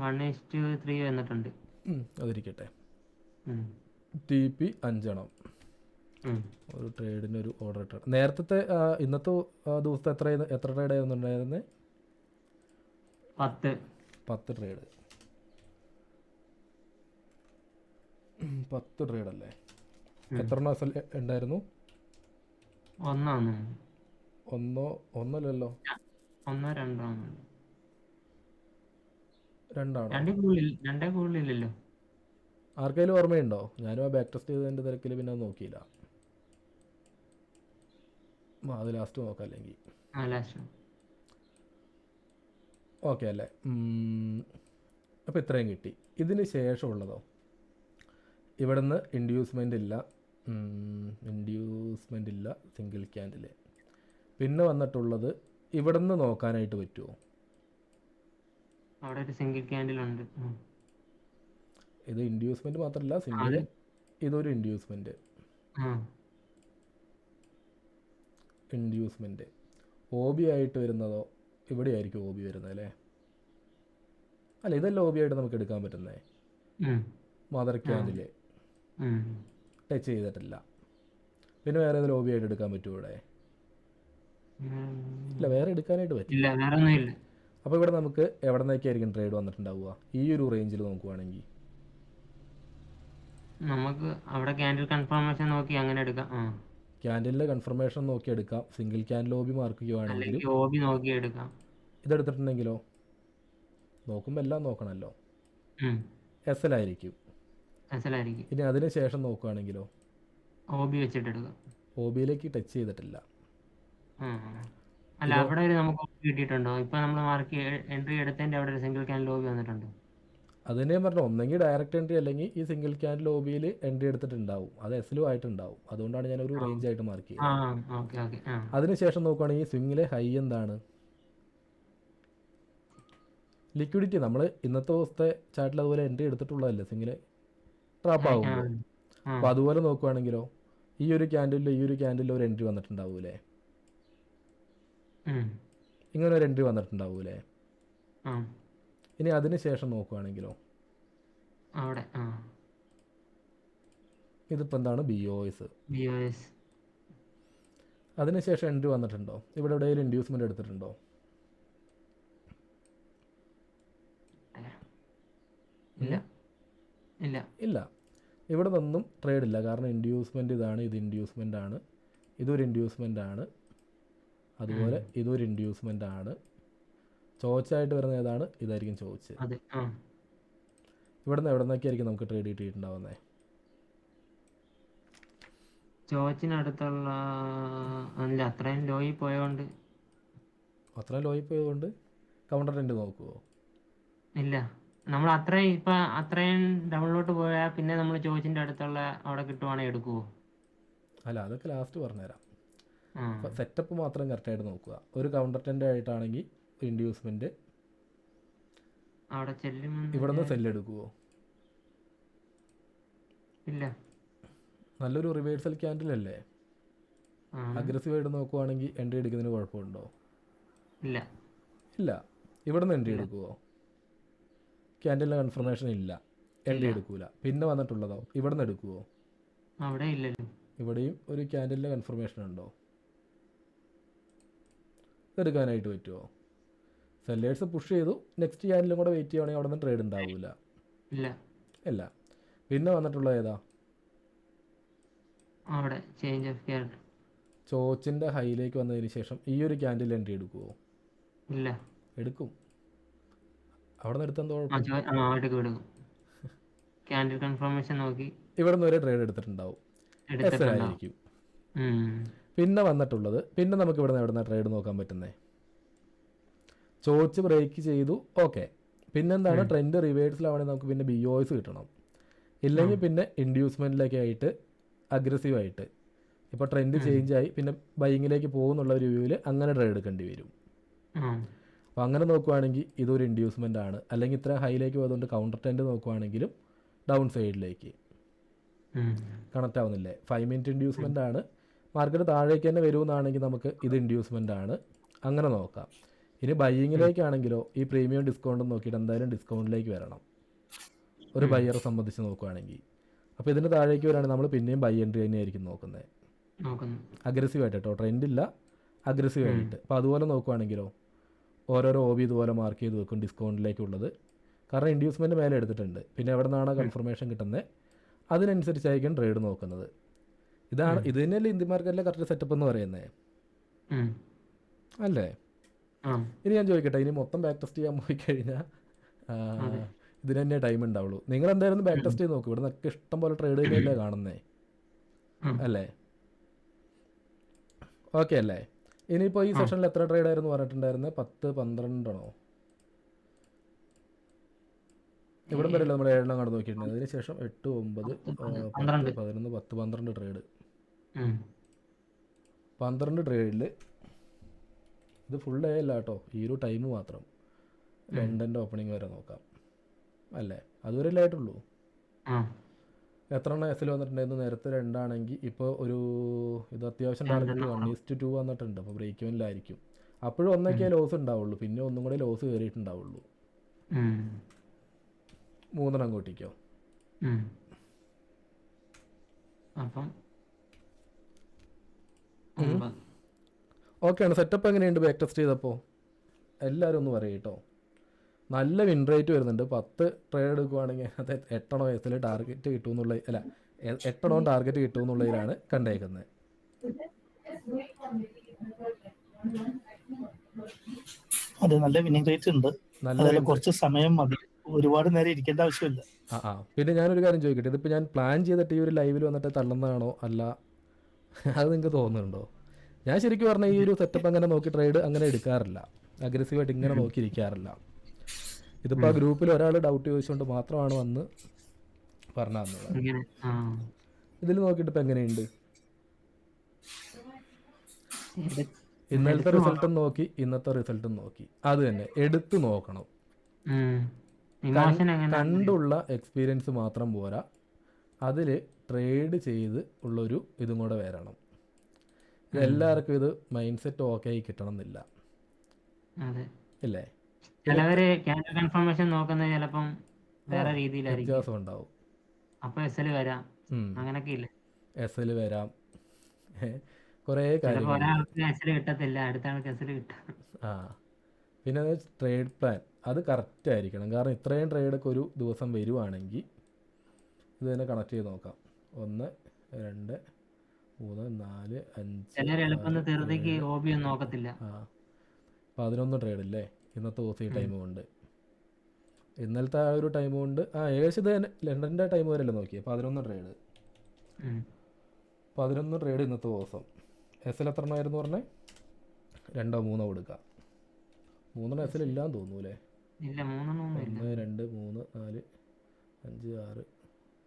1:3 വന്നിട്ടുണ്ട്. അതിരിക്കട്ടെ. TP 5 എണ്ണം ഒരു ട്രേഡിന്, ഒരു ഓർഡർ ട്രേഡ്. നേരത്തെ ഇന്നത്തെ ദിവസത്തെ എത്ര ട്രേഡ് ആയിരുന്നുണ്ടായിരുന്നത്? 10 ട്രേഡ്. 10 ട്രേഡ് അല്ലേ? എത്ര എണ്ണം SL ഉണ്ടായിരുന്നു? ഒന്നല്ലല്ലോ, 2 രണ്ടേ കൂടുതലില്ലല്ലോ. ആർക്കെങ്കിലും ഓർമ്മയുണ്ടോ? ഞാനും ആ ബാക്ക് ടെസ്റ്റ് ചെയ്തതിൻ്റെ തിരക്കിൽ പിന്നെ അത് നോക്കിയില്ല. അത് ലാസ്റ്റ് നോക്കാം അല്ലെങ്കിൽ. ഓക്കെ അല്ലേ? അപ്പോൾ ഇത്രയും കിട്ടി. ഇതിന് ശേഷമുള്ളതോ? ഇവിടെ നിന്ന് ഇൻഡ്യൂസ്മെൻ്റ് ഇല്ല, സിംഗിൾ ക്യാൻഡിൽ. പിന്നെ വന്നിട്ടുള്ളത് ഇവിടെ നിന്ന് നോക്കാനായിട്ട് പറ്റുമോ? അവിടെ ഒരു സിംഗിൾ ക്യാൻഡിൽ ഉണ്ട്. ഇത് ഇൻഡ്യൂസ്മെൻറ്റ് മാത്രമല്ല, സിംഗിൾ, ഇതൊരു ഇൻഡ്യൂസ്മെൻറ്റ്. OB ആയിട്ട് വരുന്നതോ? ഇവിടെ ആയിരിക്കും OB വരുന്നത് അല്ലേ? അല്ല, ഇതല്ല OB ആയിട്ട് നമുക്ക് എടുക്കാൻ പറ്റുന്നത്. മദർ ക്യാൻഡിൽ ടച്ച് ചെയ്തിട്ടില്ല. പിന്നെ വേറെ ഏതെങ്കിലും OB ആയിട്ട് എടുക്കാൻ പറ്റുമോ ഇവിടെ? ഇല്ല, വേറെ എടുക്കാനായിട്ട് പറ്റില്ല. അപ്പോൾ ഇവിടെ നമുക്ക് എവിടെ നിന്നൊക്കെയായിരിക്കും ട്രേഡ് വന്നിട്ടുണ്ടാവുക? ഈ ഒരു റേഞ്ചിൽ നോക്കുവാണെങ്കിൽ നമുക്ക് അവിടെ ക്യാൻഡിൽ കൺഫർമേഷൻ നോക്കി അങ്ങനെ എടുക്കാം. ക്യാൻഡിലിൻ്റെ കൺഫർമേഷൻ നോക്കി എടുക്കാം. സിംഗിൾ ക്യാൻഡിൽ OB മാർക്ക് ചെയ്യുവാണെങ്കിലും OB നോക്കി എടുക്കാം. ഇതെടുത്തിട്ടുണ്ടെങ്കിലോ? നോക്കുമ്പോൾ എല്ലാം നോക്കണമല്ലോ. SL ആയിരിക്കും. ഇനി അതിന് ശേഷം നോക്കുകയാണെങ്കിലോ? OB വെച്ചിട്ട് എടുക്കാം. OBയിലേക്ക് ടച്ച് ചെയ്തിട്ടില്ല. അല്ല, അവിടെ ഒരു നമുക്ക് OB കിട്ടിയിട്ടുണ്ടോ? ഇപ്പൊ നമ്മൾ മാർക്ക് എൻട്രി എടുത്തതിന്റെ അവിടെ ഒരു സിംഗിൾ ക്യാൻഡിൽ OB വന്നിട്ടുണ്ടോ? അത് തന്നെ പറഞ്ഞു, ഒന്നെങ്കിൽ ഡയറക്റ്റ് എൻട്രി അല്ലെങ്കിൽ ഈ സിംഗിൾ ക്യാൻഡിൽ OBയിൽ എൻട്രി എടുത്തിട്ടുണ്ടാവും. അത് SL ആയിട്ടുണ്ടാവും. അതുകൊണ്ടാണ് ഞാൻ ഒരു റേഞ്ച് ആയിട്ട് മാർക്ക് ചെയ്തത്. അതിനുശേഷം നോക്കുകയാണെങ്കിൽ സ്വിങ്ങിലെ ഹൈ എന്താണ്? ലിക്വിഡിറ്റി നമ്മൾ ഇന്നത്തെ ദിവസത്തെ ചാർട്ടിൽ അതുപോലെ എൻട്രി എടുത്തിട്ടുള്ളതല്ലേ സ്വിങ്ങിലെ ട്രാപ്പ് ആകുമ്പോൾ. അപ്പോൾ അതുപോലെ നോക്കുകയാണെങ്കിലോ ഈ ഒരു ക്യാൻഡിലിൽ ഒരു എൻട്രി വന്നിട്ടുണ്ടാവൂലേ? ഇങ്ങനെ ഒരു എൻട്രി വന്നിട്ടുണ്ടാവൂലേ? ഇനി അതിന് ശേഷം നോക്കുകയാണെങ്കിലോ ഇതിപ്പോൾ എന്താണ്? BOS. അതിനുശേഷം എൻട്രി വന്നിട്ടുണ്ടോ? ഇവിടെ എവിടെയെങ്കിലും ഇൻഡ്യൂസ്മെൻ്റ് എടുത്തിട്ടുണ്ടോ? ഇല്ല. ഇവിടെ നിന്നും ട്രേഡ് ഇല്ല. കാരണം ഇൻഡ്യൂസ്മെൻ്റ് ഇതാണ്, ഇത് ഇൻഡ്യൂസ്മെൻ്റ് ആണ്, ഇതൊരു ഇൻഡ്യൂസ്മെൻ്റ് ആണ്, അതുപോലെ ഇതൊരു ഇൻഡ്യൂസ്മെൻ്റ് ആണ്. ചോദിച്ചായിട്ട് വരുന്ന ഏതാണ്? ഇതായിരിക്കും ചോദിച്ച്. ഇവിടെ നിന്ന് എവിടെ നിന്നൊക്കെയായിരിക്കും നമുക്ക് ട്രേഡ് കിട്ടിയിട്ടുണ്ടാവുന്നത്? ചോദിച്ചിനടുത്തുള്ള അത്രയും ലോയിൽ പോയതുകൊണ്ട് കൗണ്ടർ ട്രെൻഡ് നോക്കുമോ? ഇല്ല, നമ്മൾ അത്രയും ഡൗണിലോട്ട് പോയാൽ പിന്നെ നമ്മൾ ചോദിച്ചിന്റെ അടുത്തുള്ള അവിടെ കിട്ടുവാണെങ്കിൽ എടുക്കുവോ? അല്ല, അതൊക്കെ ലാസ്റ്റ് പറഞ്ഞുതരാം. അപ്പോൾ സെറ്റപ്പ് മാത്രം കറക്റ്റായിട്ട് നോക്കുക. ഒരു കൗണ്ടർ ട്രെൻഡ് ആയിട്ടാണെങ്കിൽ ഇൻഡ്യൂസ്മെൻറ്റ് അവിടെ ചെല്ലും. ഇവിടെ നിന്ന് സെല്ല് എടുക്കുമോ? ഇല്ല. നല്ലൊരു റിവേഴ്സൽ ക്യാൻഡിൽ അല്ലേ? ആണ്. അഗ്രസീവായിട്ട് നോക്കുവാണെങ്കിൽ എൻട്രി എടുക്കുന്നതിന് കുഴപ്പമുണ്ടോ? ഇല്ല. ഇല്ല. ഇവിടെ നിന്ന് എൻട്രി ഇല്ല. എടുക്കുമോ? ക്യാൻഡിലിൻ്റെ കൺഫർമേഷൻ ഇല്ല, എൻട്രി ഇല്ല. എടുക്കൂല. പിന്നെ വന്നിട്ടുള്ളതോ ഇവിടെ നിന്ന് എടുക്കുമോ? അവിടെ ഇല്ലല്ലോ. ഇവിടെയും ഒരു ക്യാൻഡിലിൻ്റെ കൺഫർമേഷൻ ഉണ്ടോ? എടുക്കാനായിട്ട് പറ്റുമോ? സെല്ലേഴ്സ് പുഷ് ചെയ്തു, നെക്സ്റ്റ് ക്യാൻഡിലും കൂടെ വെയിറ്റ് ചെയ്യുവാണെങ്കിൽ അവിടെ നിന്ന് ട്രേഡ് ഉണ്ടാവില്ല. ഇല്ല. ഇല്ല. പിന്നെ വന്നിട്ടുള്ള ഏതാ? അവിടെ ചേഞ്ച് ഓഫ് ക്യാരക്ടർ. ചോച്ചിൻ്റെ ഹൈയിലേക്ക് വന്നതിന് ശേഷം ഈ ഒരു ക്യാൻഡിൽ എൻട്രി എടുക്കുമോ? ഇല്ല. എടുക്കും. അവിടെ നിന്ന് എടുത്തെന്തോ കുഴപ്പം? എടുക്കും. ക്യാൻഡിൽ കൺഫർമേഷൻ നോക്കി ഇവിടെ നിന്ന് ഒരു ട്രേഡ് എടുത്തിട്ടുണ്ടാവും, എസ്സലായിരിക്കും. പിന്നെ വന്നിട്ടുള്ളത്, പിന്നെ നമുക്ക് ഇവിടെ നിന്ന് എവിടെ നിന്നാണ് ട്രേഡ് നോക്കാൻ പറ്റുന്നത്? ചോച്ച് ബ്രേക്ക് ചെയ്തു, ഓക്കെ. പിന്നെന്താണ്, ട്രെൻഡ് റിവേഴ്സിലാണെങ്കിൽ നമുക്ക് പിന്നെ BOS കിട്ടണം. ഇല്ലെങ്കിൽ പിന്നെ ഇൻഡ്യൂസ്മെൻറ്റിലൊക്കെ ആയിട്ട് അഗ്രസീവായിട്ട് ഇപ്പോൾ ട്രെൻഡ് ചേഞ്ച് ആയി പിന്നെ ബൈങ്ങിലേക്ക് പോകുന്നുള്ള ഒരു വ്യൂവിൽ അങ്ങനെ ട്രേഡ് എടുക്കേണ്ടി വരും. അപ്പോൾ അങ്ങനെ നോക്കുവാണെങ്കിൽ ഇതൊരു ഇൻഡ്യൂസ്മെൻ്റ് ആണ്. അല്ലെങ്കിൽ ഇത്ര ഹൈയിലേക്ക് പോയതുകൊണ്ട് കൗണ്ടർ ട്രെൻഡ് നോക്കുവാണെങ്കിലും ഡൗൺ സൈഡിലേക്ക് കണക്റ്റ് ആവുന്നില്ലേ? 5 മിനിറ്റ് ഇൻഡ്യൂസ്മെൻ്റ് ആണ്. മാർക്കറ്റ് താഴേക്ക് തന്നെ വരുമെന്നാണെങ്കിൽ നമുക്ക് ഇത് ഇൻഡ്യൂസ്മെൻ്റ് ആണ്, അങ്ങനെ നോക്കാം. ഇനി ബൈയിങ്ങിലേക്കാണെങ്കിലോ ഈ പ്രീമിയം ഡിസ്കൗണ്ട് നോക്കിയിട്ട് എന്തായാലും ഡിസ്കൗണ്ടിലേക്ക് വരണം ഒരു ബയ്യറെ സംബന്ധിച്ച് നോക്കുകയാണെങ്കിൽ. അപ്പോൾ ഇതിന് താഴേക്ക് വരികയാണെങ്കിൽ നമ്മൾ പിന്നെയും ബൈ എൻട്രി തന്നെയായിരിക്കും നോക്കുന്നത്, അഗ്രസീവായിട്ട് കേട്ടോ. ട്രെൻഡില്ല, അഗ്രസീവായിട്ട്. അപ്പോൾ അതുപോലെ നോക്കുവാണെങ്കിലോ ഓരോരോ OB ഇതുപോലെ മാർക്ക് ചെയ്ത് വെക്കും ഡിസ്കൗണ്ടിലേക്കുള്ളത്. കാരണം ഇൻഡ്യൂസ്മെൻറ്റ് മേലെ എടുത്തിട്ടുണ്ട്. പിന്നെ എവിടെ നിന്നാണ് കൺഫർമേഷൻ കിട്ടുന്നത് അതിനനുസരിച്ചായിരിക്കും ട്രേഡ് നോക്കുന്നത്. ഇത് തന്നെയല്ലേ ഇന്ത്യൻ മാർക്കറ്റിലെ കറക്റ്റ് സെറ്റപ്പ് എന്ന് പറയുന്നത് അല്ലേ? ഇനി ഞാൻ ചോദിക്കട്ടെ, ഇനി മൊത്തം ബാക്ക് ടെസ്റ്റ് ചെയ്യാൻ പോയി കഴിഞ്ഞാൽ ഇതിന് തന്നെ ടൈം ഉണ്ടാവുള്ളൂ. നിങ്ങൾ എന്തായാലും ബാക്ക് ടെസ്റ്റ് ചെയ്ത് നോക്കും. ഇവിടെ നിന്നൊക്കെ ഇഷ്ടം പോലെ ട്രേഡ് തന്നെയല്ലേ കാണുന്നേ അല്ലേ? ഓക്കെ അല്ലേ? ഇനിയിപ്പോൾ ഈ സെഷനിൽ എത്ര ട്രേഡ് ആയിരുന്നു പറഞ്ഞിട്ടുണ്ടായിരുന്നത്? 10-12 ഇവിടെ വരെയല്ല നമ്മൾ 7 കണ്ടു നോക്കിയിട്ടുണ്ട്. അതിന് ശേഷം 8, 9, 10, 11, 10, 12 ട്രേഡ്. 12 ട്രേഡിൽ ഇത് ഫുൾ ഡേ അല്ല കേട്ടോ, ഈ ഒരു ടൈം മാത്രം. ലണ്ടൻ്റെ ഓപ്പണിംഗ് വരെ നോക്കാം അല്ലേ? അതുവരെ ആയിട്ടുള്ളൂ. എത്ര എണ്ണം എസിൽ വന്നിട്ടുണ്ടായിരുന്നു? നേരത്തെ 2 ആണെങ്കിൽ ഇപ്പോൾ ഒരു ഇത് അത്യാവശ്യം ടാർഗറ്റ് 1:2 വന്നിട്ടുണ്ട്. അപ്പോൾ ബ്രേക്ക് ഇവനിലായിരിക്കും. അപ്പോഴും ഒന്നൊക്കെ ലോസ് ഉണ്ടാവുള്ളൂ, പിന്നെ ഒന്നും കൂടെ ലോസ് കയറിയിട്ടുണ്ടാവുള്ളൂ. 3 എണ്ണം കൂട്ടിക്കോ. ഓക്കെയാണ്. സെറ്റപ്പ് എങ്ങനെയുണ്ട് ബാക്ക് ടെസ്റ്റ് ചെയ്തപ്പോൾ? എല്ലാവരും ഒന്ന് പറയും കേട്ടോ. നല്ല വിൻ റേറ്റ് വരുന്നുണ്ട്. 10 ട്രേഡ് എടുക്കുവാണെങ്കിൽ അത് 8 എസിൽ ടാർഗറ്റ് കിട്ടുമെന്നുള്ള, അല്ല 8 ടാർഗറ്റ് കിട്ടുമെന്നുള്ളതിലാണ് കണ്ടേക്കുന്നത്. അതെ, നല്ല വിന്നിംഗ് റേറ്റ് ഉണ്ട്. നല്ല കുറച്ച് സമയം മതി, ഒരുപാട് നേരം ഇരിക്കേണ്ട ആവശ്യമില്ല. പിന്നെ ഞാനൊരു കാര്യം ചോദിക്കട്ടെ, ഇതിപ്പോൾ ഞാൻ പ്ലാൻ ചെയ്തിട്ട് ഈ ഒരു ലൈവിൽ വന്നിട്ട് തള്ളുന്നതാണോ അല്ല, അത് നിങ്ങൾക്ക് തോന്നുന്നുണ്ടോ? ഞാൻ ശരിക്കും പറഞ്ഞാൽ ഈ ഒരു സെറ്റപ്പ് അങ്ങനെ നോക്കി ട്രേഡ് അങ്ങനെ എടുക്കാറില്ല, അഗ്രസീവായിട്ട് ഇങ്ങനെ നോക്കിയിരിക്കാറില്ല. ഇതിപ്പോൾ ആ ഗ്രൂപ്പിൽ ഒരാൾ ഡൗട്ട് ചോദിച്ചുകൊണ്ട് മാത്രമാണ് വന്ന് പറഞ്ഞു തന്നത്. ഇതിൽ നോക്കിയിട്ട് ഇപ്പം എങ്ങനെയുണ്ട്? ഇന്നലത്തെ റിസൾട്ടും നോക്കി ഇന്നത്തെ റിസൾട്ടും നോക്കി, അത് തന്നെ എടുത്തു നോക്കണം. കണ്ടുള്ള എക്സ്പീരിയൻസ് മാത്രം പോരാ, അതിൽ ട്രേഡ് ചെയ്ത് ഉള്ളൊരു ഇതും കൂടെ വരണം. എല്ലാവർക്കും ഇത് മൈൻഡ് സെറ്റ് ഓക്കെ ആയി കിട്ടണം എന്നില്ല, ഇല്ലേ? വ്യത്യാസം ഉണ്ടാവും. എസ്എൽ വരാം, കുറേ കാര്യങ്ങൾ. പിന്നെ ട്രേഡ് പ്ലാൻ അത് കറക്റ്റ് ആയിരിക്കണം. കാരണം ഇത്രയും ട്രേഡൊക്കെ ഒരു ദിവസം വരുവാണെങ്കിൽ ഇത് തന്നെ കണക്ട് ചെയ്ത് നോക്കാം. 1, 2, 3, 4, 5, 11 ട്രേഡ് അല്ലേ ഇന്നത്തെ OC ടൈം കൊണ്ട്. ഇന്നലത്തെ ആ ഒരു ടൈം കൊണ്ട് ഏകദേശം ഇത് തന്നെ ലണ്ടൻ്റെ ടൈം വരെയല്ലേ നോക്കിയത്. 11 ട്രേഡ് 11 ട്രേഡ് ഇന്നത്തെ ദിവസം. എസിൽ എത്ര എണ്ണമായിരുന്നു പറഞ്ഞേ? 2, 3 കൊടുക്കുക. 3 എസിൽ ഇല്ലാന്ന് തോന്നൂലേ? 1, 2, 3, 4, 5, 6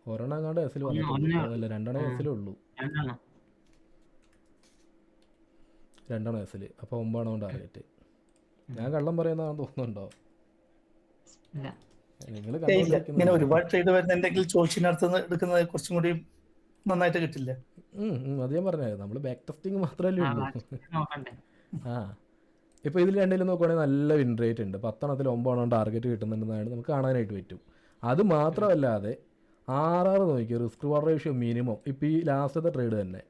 ഒരെണ്ണം എങ്ങാണ്ട് എസിൽ വന്നിട്ടുണ്ട്. അതല്ല 2 എസിലേ ഉള്ളൂ. 2 എസിൽ. അപ്പോൾ 9 ടാർഗറ്റ്. ഞാൻ കള്ളം പറയുന്നതാണെന്ന് തോന്നുന്നുണ്ടോ? നിങ്ങൾ ഇല്ല, ഇങ്ങനെ കണ്ടുകൊണ്ടിരിക്കുന്നത് ഒരുപാട് ട്രേഡ് വരുന്നുണ്ടെങ്കിൽ ചോദിച്ചിനടുത്ത് എടുക്കുന്നത് കുറച്ചും കൂടി നന്നായിട്ട് കിട്ടില്ല. അത് ഞാൻ പറഞ്ഞത് നമ്മൾ ബാക്ക് ടെസ്റ്റിംഗ് മാത്രമല്ലേ ആ ഉള്ളൂ. നോക്കണ്ടേ. ആ ഇപ്പോൾ ഇതിൽ രണ്ടിലും നോക്കുവാണെങ്കിൽ നല്ല വിൻ റേറ്റ് ഉണ്ട്. 10 9 ടാർഗറ്റ് കിട്ടുന്നുണ്ടെന്നാണ് നമുക്ക് കാണാനായിട്ട് പറ്റും. അത് മാത്രമല്ലാതെ RR നോക്കിയോ, റിസ്ക് റിവാർഡ് റേഷ്യോ മിനിമം ഇപ്പോൾ ഈ ലാസ്റ്റത്തെ ട്രേഡ് തന്നെ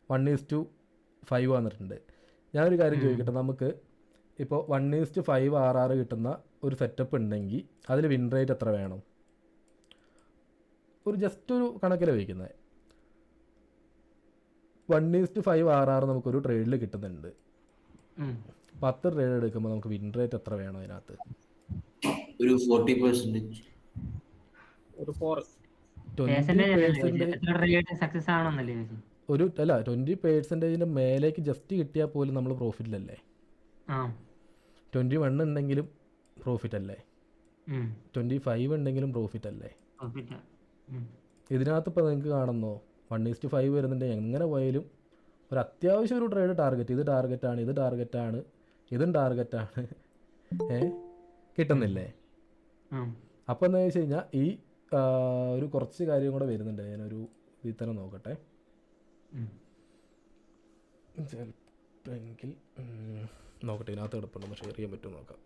1:5 വന്നിട്ടുണ്ട്. ഞാനൊരു കാര്യം ചോദിക്കട്ടെ, നമുക്ക് ഇപ്പോൾ 1:5 RR കിട്ടുന്ന ഒരു സെറ്റപ്പ് ഉണ്ടെങ്കിൽ അതിൽ വിൻ റേറ്റ് എത്ര വേണം? ഒരു ജസ്റ്റ് ഒരു കണക്കിൽ വയ്ക്കുന്നത് 1:5 RR നമുക്കൊരു ട്രേഡിൽ കിട്ടുന്നുണ്ട്. 10 ട്രേഡ് എടുക്കുമ്പോൾ നമുക്ക് വിൻ റേറ്റ് എത്ര വേണം അതിനകത്ത്? ഒരു 40%. ഒരു 4. 20% സക്സസ് ആണോന്നല്ലേ ചോദിച്ചത്? ഒരു അല്ല 20% മേലേക്ക് ജസ്റ്റ് കിട്ടിയാൽ പോലും നമ്മൾ പ്രോഫിറ്റിലല്ലേ? 21 ഉണ്ടെങ്കിലും പ്രോഫിറ്റ് അല്ലേ? 25 ഉണ്ടെങ്കിലും പ്രോഫിറ്റ് അല്ലേ? ഇതിനകത്ത് ഇപ്പോൾ നിങ്ങൾക്ക് കാണുന്നോ 1:5 വരുന്നുണ്ടെങ്കിൽ എങ്ങനെ പോയാലും ഒരു അത്യാവശ്യം ഒരു ട്രേഡ് ടാർഗറ്റ്, ഇത് ടാർഗറ്റാണ്, ഇത് ടാർഗറ്റാണ്, ഇതും ടാർഗറ്റാണ്, കിട്ടുന്നില്ലേ? അപ്പോൾ എന്താ വെച്ച് കഴിഞ്ഞാൽ ഈ ഒരു കുറച്ച് കാര്യം കൂടെ വരുന്നുണ്ട്. ഞാനൊരു ഇതിൽ തന്നെ നോക്കട്ടെ. ചിലപ്പോൾ നോക്കട്ടെ, ഇതിനകത്ത് കിടപ്പുണ്ട്, ഷെയർ ചെയ്യാൻ പറ്റുമോ നോക്കാം.